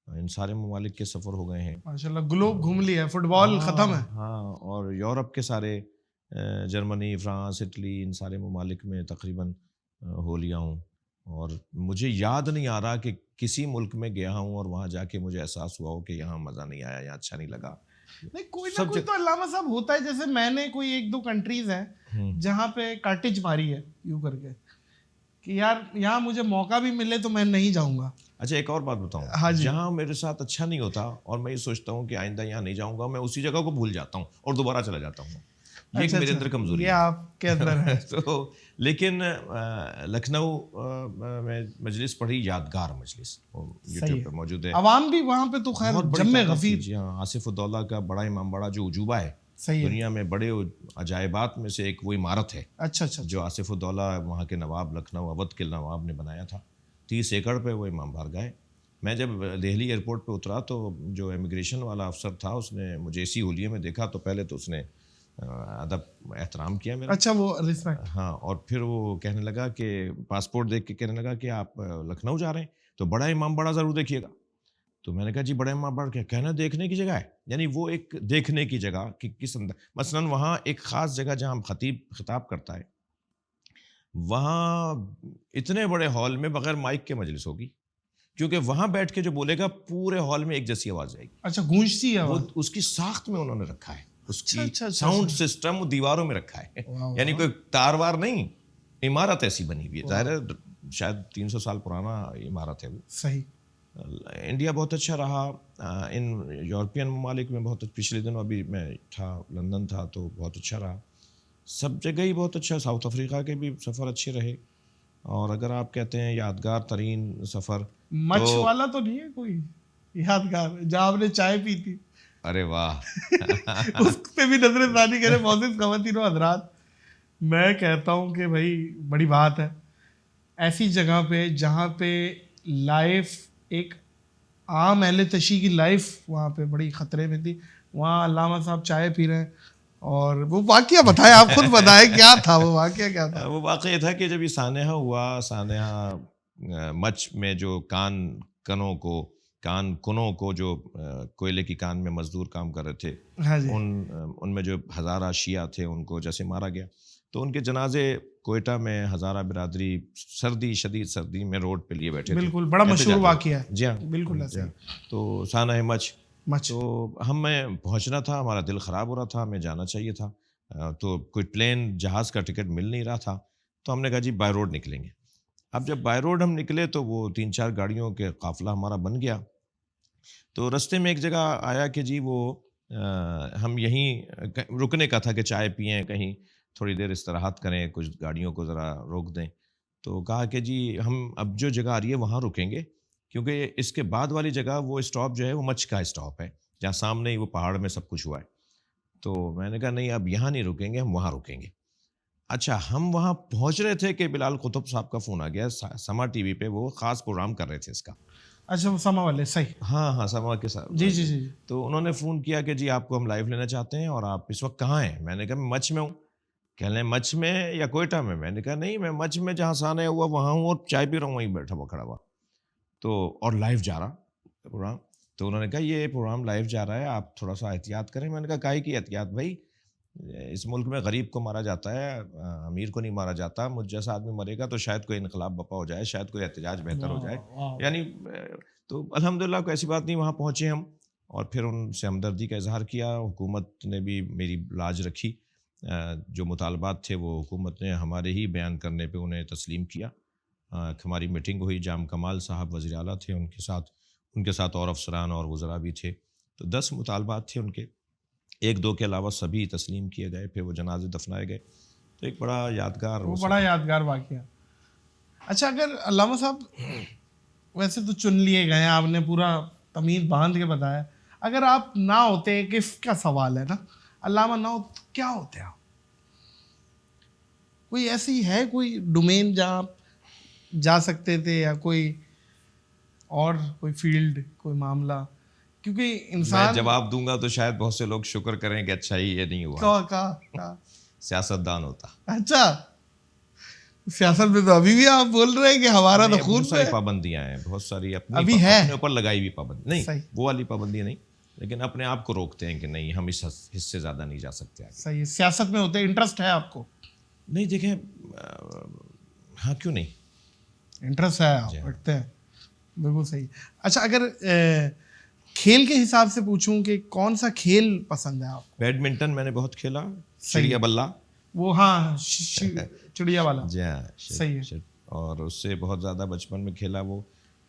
ان سارے ممالک کے سفر ہو گئے ہیں. ماشاء اللہ گلوب گھوم لیا ہے, فٹ بال ختم ہے. ہاں, اور یورپ کے سارے, جرمنی, فرانس, اٹلی, ان سارے ممالک میں تقریباً ہو لیا ہوں. اور مجھے یاد نہیں آ رہا کہ کسی ملک میں گیا ہوں اور وہاں جا کے مجھے احساس ہوا ہو کہ یہاں مزہ نہیں آیا, یہاں اچھا نہیں لگا. نہیں, کوئی نہ کوئی تو علامہ صاحب ہوتا ہے. جیسے میں نے کوئی 1-2 کنٹریز ہیں جہاں پہ کارٹیج ماری ہے یوں کر کے کہ یار یہاں مجھے موقع بھی ملے تو میں نہیں جاؤں گا. اچھا, ایک اور بات بتاؤں. ہاں جی. جہاں میرے ساتھ اچھا نہیں ہوتا اور میں یہ سوچتا ہوں کہ آئندہ یہاں نہیں جاؤں گا, میں اسی جگہ کو بھول جاتا ہوں اور دوبارہ چلا جاتا ہوں. یہ ایک میرے اندر کمزوری ہے. یہ آپ کے اندر ہے. تو لیکن لکھنؤ میں مجلس پڑھی, یادگار مجلس, یوٹیوب پہ موجود ہے. عوام بھی وہاں پہ تو خیر جم غفیر. جی ہاں, آصف الدولہ کا بڑا امام باڑہ جو عجوبہ ہے, دنیا میں بڑے عجائبات میں سے ایک وہ عمارت ہے. اچھا, جو آصف الدولہ وہاں کے نواب, لکھنؤ اودھ کے نواب نے بنایا تھا. 30 ایکڑ پہ وہ امام بارگاہ ہے. میں جب دہلی ایئرپورٹ پہ اترا تو جو امیگریشن والا افسر تھا اس نے مجھے اسی ہولیے میں دیکھا تو پہلے تو اس نے ادب احترام کیا میرا. اچھا, وہ رسپیکٹ. ہاں, اور پھر وہ کہنے لگا کہ پاسپورٹ دیکھ کے کہنے لگا کہ آپ لکھنؤ جا رہے ہیں تو بڑا امام باڑہ ضرور دیکھیے گا. تو میں نے کہا جی بڑا امام باڑہ کیا کہنا دیکھنے کی جگہ ہے, یعنی وہ ایک دیکھنے کی جگہ کہ کس اندر. مثلاً وہاں ایک خاص جگہ جہاں خطیب خطاب کرتا ہے, وہاں اتنے بڑے ہال میں بغیر مائک کے مجلس ہوگی, کیونکہ وہاں بیٹھ کے جو بولے گا پورے ہال میں ایک جیسی آواز جائے گی. اچھا, گونجتی ہے وہ اس کی ساخت میں انہوں نے رکھا ہے, اس کی ساؤنڈ سسٹم دیواروں میں رکھا ہے, یعنی کوئی تار وار نہیں, عمارت ایسی بنی ہوئی ہے. ظاہر ہے شاید 300 سال پرانا عمارت ہے وہ. صحیح. انڈیا بہت اچھا رہا. ان یورپین ممالک میں بہت, پچھلے دنوں ابھی میں تھا, لندن تھا تو بہت اچھا رہا. سب جگہ ہی بہت اچھا. ساؤتھ افریقہ کے بھی سفر اچھے رہے. اور اگر آپ کہتے ہیں یادگار ترین سفر, مچھ والا تو نہیں ہے کوئی یادگار جہاں آپ نے چائے پی تھی؟ ارے واہ, اس پہ بھی نظر ثانی کرے. معزز خواتین و حضرات, میں کہتا ہوں کہ بھائی بڑی بات ہے ایسی جگہ پہ جہاں پہ لائف, ایک عام اہل تشیع کی لائف وہاں پہ بڑی خطرے میں تھی. وہاں علامہ صاحب چائے پی رہے ہیں, اور وہ واقعہ بتائیں, آپ خود بتائیں کیا تھا وہ واقعہ, کیا تھا وہ واقعہ یہ تھا کہ جب یہ سانحہ ہوا, سانحہ مچ میں جو کنوں کو جو کوئلے کی کان میں مزدور کام کر رہے تھے, ان میں جو ہزارہ شیعہ تھے ان کو جیسے مارا گیا, تو ان کے جنازے کوئٹہ میں ہزارہ برادری شدید سردی میں روڈ پہ لیے بیٹھے تھے. بالکل, بڑا مشہور واقعہ ہے. جی ہاں, بالکل. تو سانحہ مچ, تو ہمیں پہنچنا تھا, ہمارا دل خراب ہو رہا تھا, ہمیں جانا چاہیے تھا, تو کوئی پلین جہاز کا ٹکٹ مل نہیں رہا تھا, تو ہم نے کہا جی بائی روڈ نکلیں گے. اب جب بائی روڈ ہم نکلے تو وہ 3-4 گاڑیوں کے قافلہ ہمارا بن گیا. تو رستے میں ایک جگہ آیا کہ جی وہ ہم یہیں رکنے کا تھا کہ چائے پئیں, کہیں تھوڑی دیر استراحت کریں, کچھ گاڑیوں کو ذرا روک دیں. تو کہا کہ جی ہم اب جو جگہ آ رہی ہے وہاں رکیں گے, کیونکہ اس کے بعد والی جگہ وہ اسٹاپ جو ہے وہ مچ کا اسٹاپ ہے, جہاں سامنے ہی وہ پہاڑ میں سب کچھ ہوا ہے. تو میں نے کہا نہیں, اب یہاں نہیں رکیں گے, ہم وہاں رکیں گے. اچھا, ہم وہاں پہنچ رہے تھے کہ بلال قطب صاحب کا فون آ گیا. سما ٹی وی پہ وہ خاص پروگرام کر رہے تھے اس کا. اچھا, وہ سما والے, صحیح. ہاں, سما کے ساتھ. جی. تو انہوں نے فون کیا کہ جی آپ کو ہم لائیو لینا چاہتے ہیں, اور آپ اس وقت کہاں ہیں؟ میں نے کہا میں مچ میں ہوں. کہہ لیں مچ میں یا کوئٹہ میں؟ میں نے کہا نہیں, میں مچ میں جہاں سانحہ ہوا وہاں ہوں, اور چائے پی رہا ہوں وہیں بیٹھا ہوا کھڑا ہوا. تو اور لائیو جا رہا پروگرام. تو انہوں نے کہا یہ پروگرام لائیو جا رہا ہے, آپ تھوڑا سا احتیاط کریں. میں نے کہا کاہے کی احتیاط بھائی, اس ملک میں غریب کو مارا جاتا ہے، امیر کو نہیں مارا جاتا. مجھ جیسا آدمی مرے گا تو شاید کوئی انقلاب بپا ہو جائے، شاید کوئی احتجاج بہتر ہو جائے. یعنی تو الحمدللہ کوئی ایسی بات نہیں. وہاں پہنچے ہم اور پھر ان سے ہمدردی کا اظہار کیا. حکومت نے بھی میری لاج رکھی، جو مطالبات تھے وہ حکومت نے ہمارے ہی بیان کرنے پہ انہیں تسلیم کیا. ہماری میٹنگ ہوئی، جام کمال صاحب وزیر اعلیٰ تھے، ان کے ساتھ اور افسران اور وزراء بھی تھے. تو 10 مطالبات تھے ان کے، 1-2 کے علاوہ سبھی تسلیم کیے گئے. پھر وہ جنازے دفنائے گئے. تو ایک بڑا یادگار وہ بڑا یادگار واقعہ. اچھا اگر علامہ صاحب ویسے تو چن لیے گئے ہیں، آپ نے پورا تمیز باندھ کے بتایا، اگر آپ نہ ہوتے، کس کا سوال ہے نا، علامہ نہ ہو تو کیا ہوتے آپ؟ کوئی ایسی ہے کوئی ڈومین جہاں آپ جا سکتے تھے، یا کوئی اور کوئی فیلڈ، کوئی معاملہ؟ کیونکہ انسان، میں جواب دوں گا تو شاید بہت سے لوگ شکر کریں کہ اچھا ہی یہ نہیں ہوا، سیاست دان ہوتا. اچھا سیاست میں تو ابھی بھی آپ بول رہے ہیں کہ ہمارا تو خون بہت ساری پابندیاں ہیں، بہت ساری ابھی اپنے اوپر لگائی ہوئی پابندی نہیں، صحیح. وہ والی پابندی نہیں، لیکن اپنے آپ کو روکتے ہیں کہ نہیں ہم اس حصے زیادہ نہیں جا سکتے آگے. صحیح. سیاست میں ہوتے انٹرسٹ ہے آپ کو؟ نہیں دیکھیں، ہاں کیوں نہیں، انٹرسٹ ہے، آپ پڑھتے ہیں. بالکل صحیح. اچھا اگر کھیل کے حساب سے پوچھوں کہ کون سا کھیل پسند ہے آپ کو؟ بیڈمنٹن میں نے بہت کھیلا، چڑیا بلہ، وہ ہاں چڑیا والا. جی ہاں صحیح ہے. اور اس سے بہت زیادہ بچپن میں کھیلا وہ،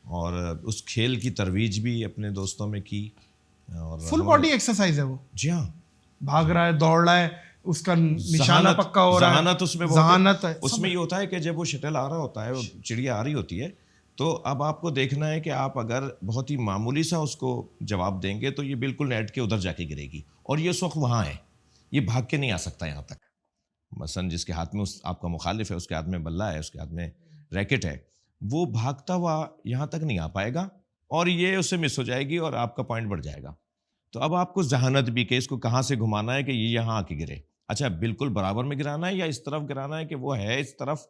اور اس کھیل کی ترویج بھی اپنے دوستوں میں کی. اور فل باڈی ایکسرسائز ہے وہ. جی ہاں، بھاگ رہا ہے، دوڑ رہا ہے، اس کا نشانہ پکا ہو رہا ہے، ذہانت اس میں ذہانت ہے. اس میں یہ ہوتا ہے کہ جب وہ شٹل آ رہا ہوتا ہے، وہ چڑیا آ رہی ہوتی ہے، تو اب آپ کو دیکھنا ہے کہ آپ اگر بہت ہی معمولی سا اس کو جواب دیں گے تو یہ بالکل نیٹ کے ادھر جا کے گرے گی، اور یہ اس وقت وہاں ہے، یہ بھاگ کے نہیں آ سکتا یہاں تک. مثلاً جس کے ہاتھ میں آپ کا مخالف ہے، اس کے ہاتھ میں بلہ ہے، اس کے ہاتھ میں ریکٹ ہے، وہ بھاگتا ہوا یہاں تک نہیں آ پائے گا، اور یہ اس سے مس ہو جائے گی اور آپ کا پوائنٹ بڑھ جائے گا. تو اب آپ کو ذہانت بھی کہ اس کو کہاں سے گھمانا ہے کہ یہ یہاں آ کے گرے. اچھا بالکل برابر میں گرانا ہے یا اس طرف گرانا ہے کہ وہ ہے اس طرف،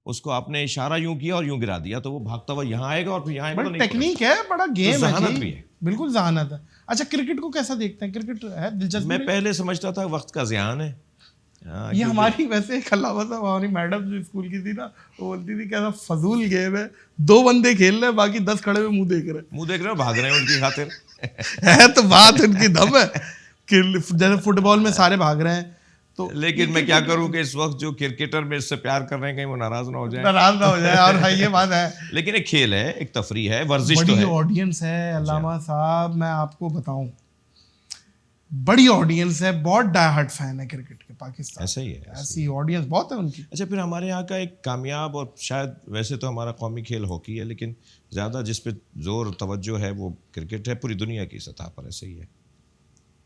اس کو آپ نے اشارہ یوں کیا اور یوں گرا دیا تو وہ بھاگتا ہوا یہاں آئے گا اور پھر یہاں آئے گا. بڑا ٹیکنیک ہے، بڑا گیم ہے، ذہانت بھی ہے، بالکل ذہانت ہے. اچھا کرکٹ کو کیسا دیکھتے ہیں؟ کرکٹ ہے دلچسپ؟ میں پہلے سمجھتا تھا وقت کا ذیان ہے. یہ ہماری ویسے ایک علامہ صاحب، ہماری میڈم جو اسکول کی تھی نا، وہ بولتی تھی کیسا فضول گیم ہے، 2 بندے کھیل رہے ہیں، باقی 10 کھڑے ہوئے منہ دیکھ رہے بھاگ رہے ہیں ان کی خاطر. ہے تو بات ان کی دم ہے کہ جیسے فٹ بال میں سارے بھاگ رہے ہیں. تو لیکن میں کیا کروں کہ اس وقت جو کرکٹر میں اس سے پیار کر رہے ہیں کہیں وہ ناراض نہ ہو جائے، اور ہاں یہ بات ہے. لیکن ایک کھیل ہے، ایک تفریح ہے، ورزش تو بڑی ہے. آڈینس ہے علامہ صاحب، میں آپ کو بتاؤں، بڑی آڈینس ہے، بہت ڈائی ہارڈ فین ہے کرکٹ کے پاکستان. ایسا ہی ہے، ایسی آڈینس بہت ہے ان کی. اچھا پھر ہمارے یہاں کا ایک کامیاب، اور شاید ویسے تو ہمارا قومی کھیل ہاکی ہے، لیکن زیادہ جس پہ زور توجہ ہے وہ کرکٹ ہے، پوری دنیا کی سطح پر ایسے ہی ہے.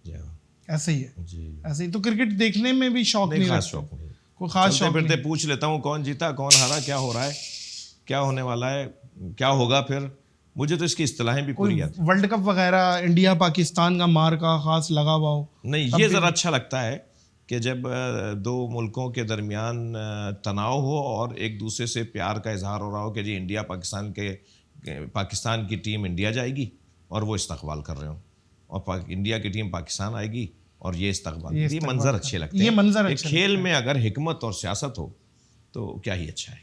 جی ہاں ایسے ہی ہے. جی، ایسے ہی. تو کرکٹ دیکھنے میں بھی شوق نہیں، خاص شوق نہیں، کوئی خاص شوق پھرتے پوچھ لیتا ہوں کون جیتا کون ہارا، کیا ہو رہا ہے، کیا ہونے والا ہے، کیا ہوگا. پھر مجھے تو اس کی اصطلاحیں بھی پوری آتی. ورلڈ کپ وغیرہ انڈیا پاکستان کا مار کا خاص لگا ہوا ہو؟ نہیں، یہ ذرا اچھا لگتا ہے کہ جب 2 ملکوں کے درمیان تناؤ ہو اور ایک دوسرے سے پیار کا اظہار ہو رہا ہو کہ جی انڈیا پاکستان کی ٹیم انڈیا جائے گی اور وہ استقبال کر رہے ہوں، اور انڈیا کی ٹیم پاکستان آئے گی اور یہ استقبال. یہ منظر اچھے لگتے ہیں. یہ منظر ایک کھیل میں اگر حکمت اور سیاست ہو تو کیا ہی اچھا ہے.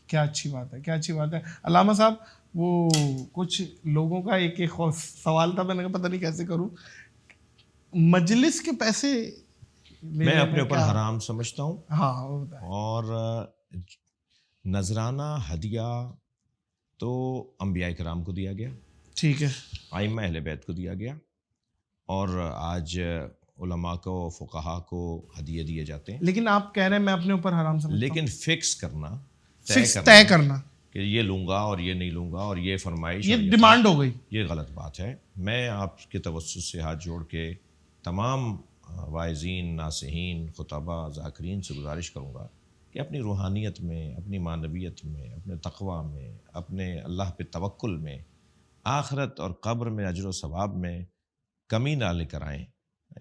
کیا اچھی بات ہے، کیا اچھی بات ہے. علامہ صاحب وہ کچھ لوگوں کا ایک سوال تھا، میں نے کہا پتہ نہیں کیسے کروں. مجلس کے پیسے میں اپنے اوپر حرام سمجھتا ہوں. ہاں، اور نذرانہ ہدیہ تو انبیاء کرام کو دیا گیا، ٹھیک ہے، ائمہ اہل بیت کو دیا گیا، اور آج علماء کو، فقہا کو ہدیے دیے جاتے ہیں. لیکن آپ کہہ رہے ہیں میں اپنے اوپر حرام سمجھتا ہوں. لیکن فکس کرنا، طے کرنا کہ یہ لوں گا اور یہ نہیں لوں گا اور یہ فرمائش، یہ ڈیمانڈ ہو گئی، یہ غلط بات ہے. میں آپ کے توسط سے ہاتھ جوڑ کے تمام واعظین، ناصحین، خطباء، ذاکرین سے گزارش کروں گا کہ اپنی روحانیت میں، اپنی معنویت میں، اپنے تقویٰ میں، اپنے اللہ پہ توکل میں، آخرت اور قبر میں اجر و ثواب میں کمی نہ لے کر آئیں.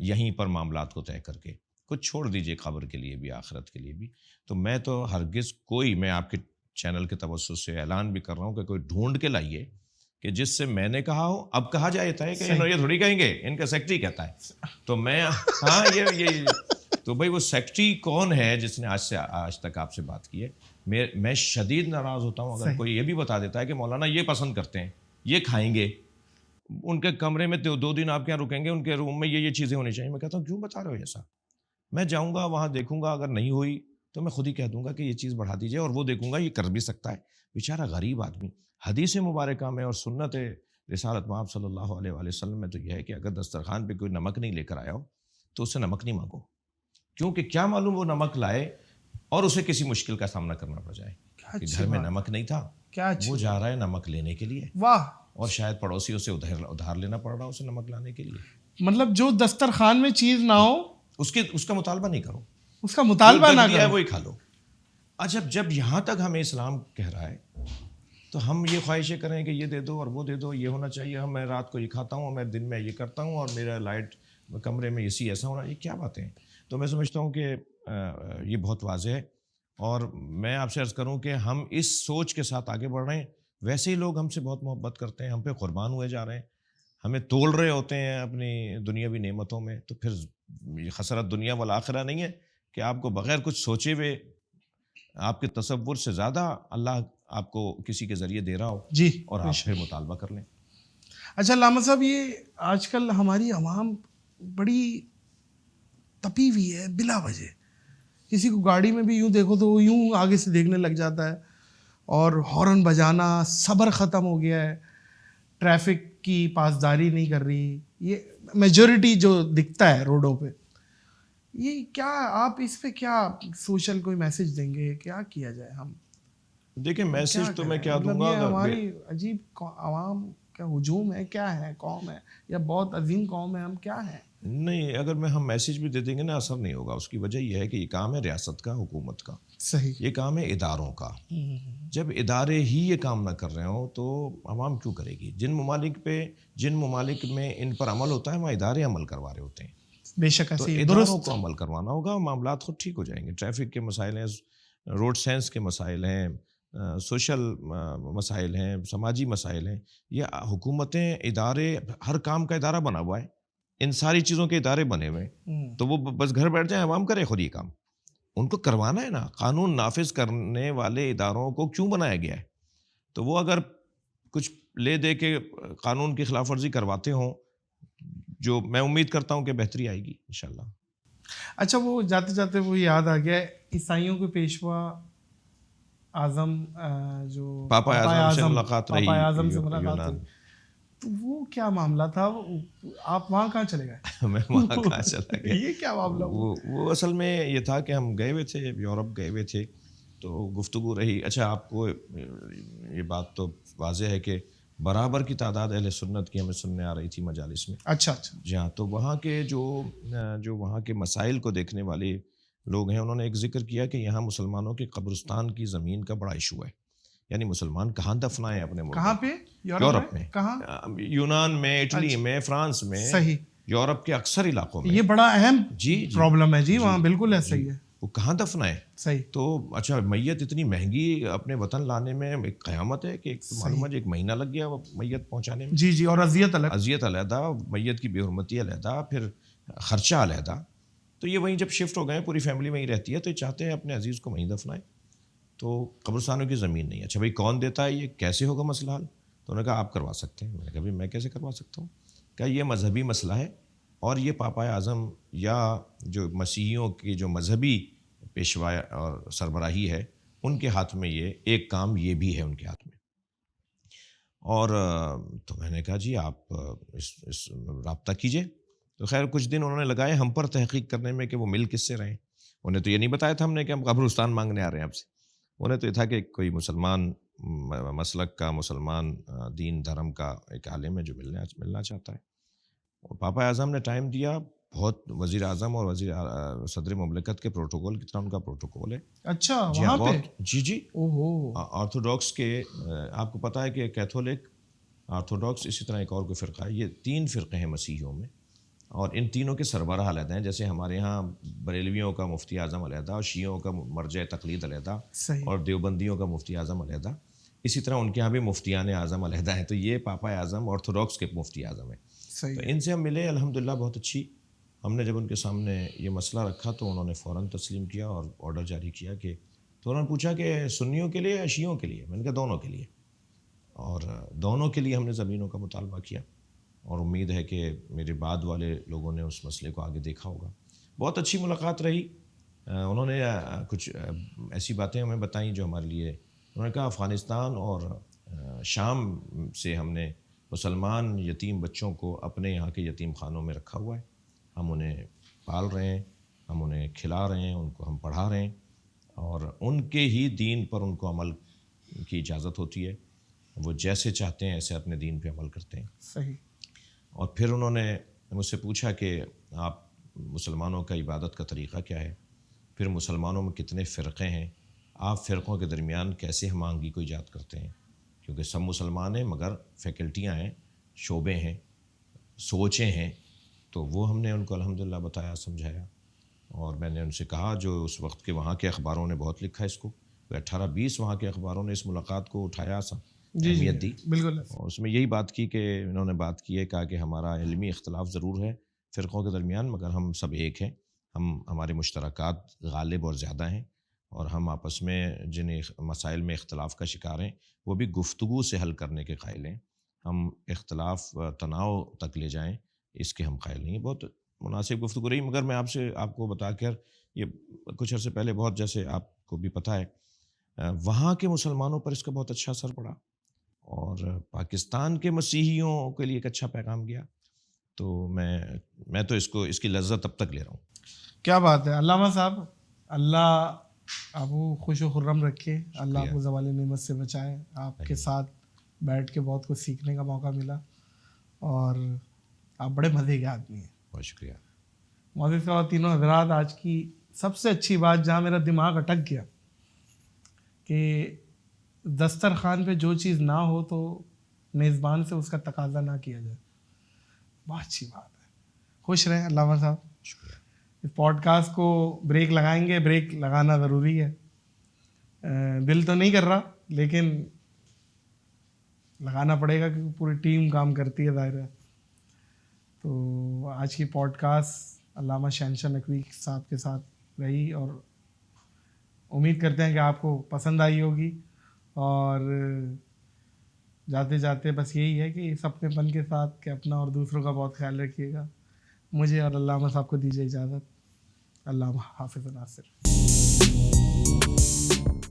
یہیں پر معاملات کو طے کر کے کچھ چھوڑ دیجئے، قبر کے لیے بھی، آخرت کے لیے بھی. تو میں تو ہرگز میں آپ کے چینل کے توسط سے اعلان بھی کر رہا ہوں کہ کوئی ڈھونڈ کے لائیے کہ جس سے میں نے کہا ہو اب کہا جاتا ہے کہ یہ تھوڑی کہیں گے, ان کا سیکٹری کہتا ہے. تو میں ہاں یہ تو بھائی وہ سیکٹری کون ہے جس نے آج تک آپ سے بات کی ہے؟ میں شدید ناراض ہوتا ہوں اگر کوئی یہ بھی بتا دیتا ہے کہ مولانا یہ پسند کرتے ہیں, یہ کھائیں گے, ان کے کمرے میں 2 دن آپ کے یہاں رکیں گے, ان کے روم میں یہ چیزیں ہونی چاہیے. میں کہتا ہوں کیوں بتا رہے ہو ایسا؟ میں جاؤں گا وہاں دیکھوں گا, اگر نہیں ہوئی تو میں خود ہی کہہ دوں گا کہ یہ چیز بڑھا دیجیے, اور وہ دیکھوں گا یہ کر بھی سکتا ہے. بیچارہ غریب آدمی. حدیث مبارکہ میں اور سنت رسالت مآب صلی اللہ علیہ وآلہ وسلم میں تو یہ ہے کہ اگر دسترخوان پہ کوئی نمک نہیں لے کر آیا ہو تو اس سے نمک نہیں مانگو, کیونکہ کیا معلوم وہ نمک لائے اور اسے کسی مشکل کا سامنا کرنا پڑ جائے کہ گھر میں نمک نہیں تھا, وہ جا رہا ہے نمک لینے کے لیے, واہ, اور شاید پڑوسی اسے ادھار لینا پڑ رہا اسے نمک لانے کے لیے. مطلب جو دسترخوان میں چیز نہ ہو اس کا مطالبہ نہیں کرو, اس کا مطالبہ نہ کرو, کرو, وہی کھا لو. اچھا جب یہاں تک ہمیں اسلام کہہ رہا ہے تو ہم یہ خواہشیں کریں کہ یہ دے دو اور وہ دے دو, یہ ہونا چاہیے, میں رات کو یہ کھاتا ہوں, میں دن میں یہ کرتا ہوں, اور میرا لائٹ کمرے میں اسی ایسا ہونا, یہ کیا باتیں ہیں؟ تو میں سمجھتا ہوں کہ یہ بہت واضح ہے, اور میں آپ سے عرض کروں کہ ہم اس سوچ کے ساتھ آگے بڑھ رہے ہیں. ویسے ہی لوگ ہم سے بہت محبت کرتے ہیں, ہم پہ قربان ہوئے جا رہے ہیں, ہمیں تول رہے ہوتے ہیں اپنی دنیاوی نعمتوں میں. تو پھر یہ خسرت دنیا والآخرہ نہیں ہے کہ آپ کو بغیر کچھ سوچے ہوئے آپ کے تصور سے زیادہ اللہ آپ کو کسی کے ذریعے دے رہا ہو, جی, اور آپ پھر مطالبہ کر لیں. اچھا علامہ صاحب, یہ آج کل ہماری عوام بڑی تپی ہوئی ہے بلا وجہ. کسی کو گاڑی میں بھی یوں دیکھو تو وہ یوں آگے سے دیکھنے لگ جاتا ہے, اور ہارن بجانا, صبر ختم ہو گیا ہے, ٹریفک کی پاسداری نہیں کر رہی, یہ میجورٹی جو دکھتا ہے روڈوں پہ. یہ کیا آپ اس پہ کیا سوشل کوئی میسج دیں گے, کیا کیا جائے؟ ہم دیکھیں میسج تو میں کیا دوں گا, یہ ہماری عجیب عوام کا ہجوم ہے, کیا ہے, قوم ہے یا بہت عظیم قوم ہے, ہم کیا ہیں؟ نہیں, اگر ہم میسج بھی دے دیں گے نا اثر نہیں ہوگا. اس کی وجہ یہ ہے کہ یہ کام ہے ریاست کا, حکومت کا, صحیح, یہ کام ہے اداروں کا. جب ادارے ہی یہ کام نہ کر رہے ہوں تو عوام کیوں کرے گی؟ جن ممالک میں ان پر عمل ہوتا ہے وہاں ادارے عمل کروا رہے ہوتے ہیں. بے شک, تو اداروں کو عمل کروانا ہوگا, معاملات خود ٹھیک ہو جائیں گے. ٹریفک کے مسائل ہیں, روڈ سینس کے مسائل ہیں, سوشل مسائل ہیں, سماجی مسائل ہیں. یہ حکومتیں, ادارے, ہر کام کا ادارہ بنا ہوا ہے, ان ساری چیزوں کے ادارے بنے ہوئے ہیں. تو وہ بس گھر بیٹھ جائیں, عوام کرے خود یہ کام. ان کو کروانا ہے نا. قانون نافذ کرنے والے اداروں کو کیوں بنایا گیا ہے؟ تو وہ اگر کچھ لے دے کے قانون کی خلاف ورزی کرواتے ہوں, جو میں امید کرتا ہوں کہ بہتری آئے گی انشاءاللہ. اچھا, وہ جاتے جاتے وہ یاد آ گیا, عیسائیوں کے پیشوا اعظم جو پاپا اعظم سے ملاقات رہی, تو وہ کیا معاملہ تھا؟ آپ وہاں کہاں چلے گئے؟ میں وہاں کہاں چلا گیا؟ یہ کیا معاملہ؟ وہ اصل میں یہ تھا کہ ہم گئے ہوئے تھے, یورپ گئے ہوئے تھے, تو گفتگو رہی. اچھا, آپ کو یہ بات تو واضح ہے کہ برابر کی تعداد اہل سنت کی ہمیں سننے آ رہی تھی مجالس میں. اچھا, جی ہاں. تو وہاں کے جو وہاں کے مسائل کو دیکھنے والے لوگ ہیں, انہوں نے ایک ذکر کیا کہ یہاں مسلمانوں کے قبرستان کی زمین کا بڑا ایشو ہے. یعنی مسلمان کہاں دفنائیں اپنے ملک؟ کہاں پہ؟ یورپ میں. کہاں؟ یونان میں, اٹلی میں, فرانس میں, صحیح, یورپ کے اکثر علاقوں میں یہ بڑا اہم جی پرابلم ہے. جی وہاں بالکل ہے, صحیح ہے. وہ کہاں دفنائیں؟ صحیح. تو اچھا, میت اتنی مہنگی اپنے وطن لانے میں ایک قیامت ہے کہ معلوم ہے 1 مہینہ لگ گیا میت پہنچانے میں. جی, اور اذیت علیحدہ, میت کی بے حرمتی علیحدہ, پھر خرچہ علیحدہ. تو یہ وہیں جب شفٹ ہو گئے, پوری فیملی وہیں رہتی ہے, تو یہ چاہتے ہیں اپنے عزیز کو وہیں دفنائیں. تو قبرستانوں کی زمین نہیں. اچھا بھائی, کون دیتا ہے, یہ کیسے ہوگا مسئلہ حل؟ تو انہوں نے کہا آپ کروا سکتے ہیں. میں نے کہا بھائی میں کیسے کروا سکتا ہوں؟ کہا یہ مذہبی مسئلہ ہے, اور یہ پاپا اعظم یا جو مسیحیوں کی جو مذہبی پیشوا اور سربراہی ہے ان کے ہاتھ میں یہ ایک کام یہ بھی ہے ان کے ہاتھ میں. اور تو میں نے کہا جی آپ اس رابطہ کیجئے. تو خیر کچھ دن انہوں نے لگائے ہم پر تحقیق کرنے میں کہ وہ مل کس سے رہے. انہیں تو یہ نہیں بتایا تھا ہم نے کہ ہم قبرستان مانگنے آ رہے ہیں آپ سے. انہیں تو یہ تھا کہ کوئی مسلمان مسلک کا, مسلمان دین دھرم کا ایک عالم ہے جو ملنا چاہتا ہے. اور پاپا اعظم نے ٹائم دیا بہت. وزیر اعظم اور صدر مملکت کے پروٹوکول کی طرح ان کا پروٹوکول ہے. اچھا, وہاں پہ جی آرتھوڈاکس کے, آپ کو پتہ ہے کہ کیتھولک, آرتھوڈاکس, اسی طرح ایک اور کوئی فرقہ ہے. یہ 3 فرقے ہیں مسیحیوں میں, اور ان تینوں کے سربراہ علیحدہ ہیں. جیسے ہمارے ہاں بریلویوں کا مفتی اعظم علیحدہ, اور شیعوں کا مرجع تقلید علیحدہ, اور دیوبندیوں کا مفتی اعظم علیحدہ. اسی طرح ان کے یہاں بھی مفتیان اعظم علیحدہ ہیں، تو یہ پاپا اعظم آرتھوڈاکس کے مفتی اعظم ہیں. صحیح. تو ان سے ہم ملے الحمدللہ بہت اچھی. ہم نے جب ان کے سامنے یہ مسئلہ رکھا تو انہوں نے فوراً تسلیم کیا اور آرڈر جاری کیا کہ تو انہوں نے پوچھا کہ سنیوں کے لیے یا شیعوں کے لیے. میں نے کہا دونوں کے لیے، اور دونوں کے لیے ہم نے زمینوں کا مطالبہ کیا، اور امید ہے کہ میرے بعد والے لوگوں نے اس مسئلے کو آگے دیکھا ہوگا. بہت اچھی ملاقات رہی. انہوں نے کچھ ایسی باتیں ہمیں بتائیں جو ہمارے لیے، انہوں نے کہا افغانستان اور شام سے ہم نے مسلمان یتیم بچوں کو اپنے یہاں کے یتیم خانوں میں رکھا ہوا ہے. ہم انہیں پال رہے ہیں، ہم انہیں کھلا رہے ہیں، ان کو ہم پڑھا رہے ہیں، اور ان کے ہی دین پر ان کو عمل کی اجازت ہوتی ہے. وہ جیسے چاہتے ہیں ایسے اپنے دین پہ عمل کرتے ہیں. صحیح. اور پھر انہوں نے مجھ سے پوچھا کہ آپ مسلمانوں کا عبادت کا طریقہ کیا ہے، پھر مسلمانوں میں کتنے فرقے ہیں، آپ فرقوں کے درمیان کیسے ہم آہنگی کو ایجاد کرتے ہیں، کیونکہ سب مسلمان ہیں مگر فیکلٹیاں ہیں، شعبے ہیں، سوچیں ہیں. تو وہ ہم نے ان کو الحمدللہ بتایا، سمجھایا. اور میں نے ان سے کہا جو اس وقت کے وہاں کے اخباروں نے بہت لکھا اس کو، 18-20 وہاں کے اخباروں نے اس ملاقات کو اٹھایا، اہمیت دی. بالکل. اور اس میں یہی بات کی کہ انہوں نے بات کی ہے، کہا کہ ہمارا علمی اختلاف ضرور ہے فرقوں کے درمیان، مگر ہم سب ایک ہیں. ہمارے مشترکات غالب اور زیادہ ہیں، اور ہم آپس میں جن مسائل میں اختلاف کا شکار ہیں وہ بھی گفتگو سے حل کرنے کے قائل ہیں. ہم اختلاف تناؤ تک لے جائیں اس کے ہم قائل نہیں ہیں. بہت مناسب گفتگو رہی. مگر میں آپ کو بتا کر، یہ کچھ عرصے پہلے، بہت جیسے آپ کو بھی پتہ ہے، وہاں کے مسلمانوں پر اس کا بہت اچھا اثر پڑا، اور پاکستان کے مسیحیوں کے لیے ایک اچھا پیغام گیا. تو میں تو اس کی لذت اب تک لے رہا ہوں. کیا بات ہے علامہ صاحب، اللہ آپ کو خوش و خرم رکھے، اللہ آپ کو زوال نعمت سے بچائے. آپ کے ساتھ بیٹھ کے بہت کچھ سیکھنے کا موقع ملا، اور آپ بڑے مزے کے آدمی ہیں. بہت شکریہ. معزز خواتین و حضرات، آج کی سب سے اچھی بات جہاں میرا دماغ اٹک گیا کہ دسترخوان پہ جو چیز نہ ہو تو میزبان سے اس کا تقاضا نہ کیا جائے. بہت اچھی بات ہے. خوش رہیں علامہ صاحب. شکریہ. اس پوڈ کاسٹ کو بریک لگائیں گے، بریک لگانا ضروری ہے. دل تو نہیں کر رہا لیکن لگانا پڑے گا کیونکہ پوری ٹیم کام کرتی ہے، ظاہر ہے. تو آج کی پوڈ کاسٹ علامہ شہنشاہ نقوی صاحب کے ساتھ رہی، اور امید کرتے ہیں کہ آپ کو پسند آئی ہوگی. اور جاتے جاتے بس یہی ہے کہ اس اپنے پن کے ساتھ کہ اپنا اور دوسروں کا بہت خیال رکھیے گا. مجھے اور علامہ صاحب کو دیجیے اجازت. علامہ حافظ ناصر.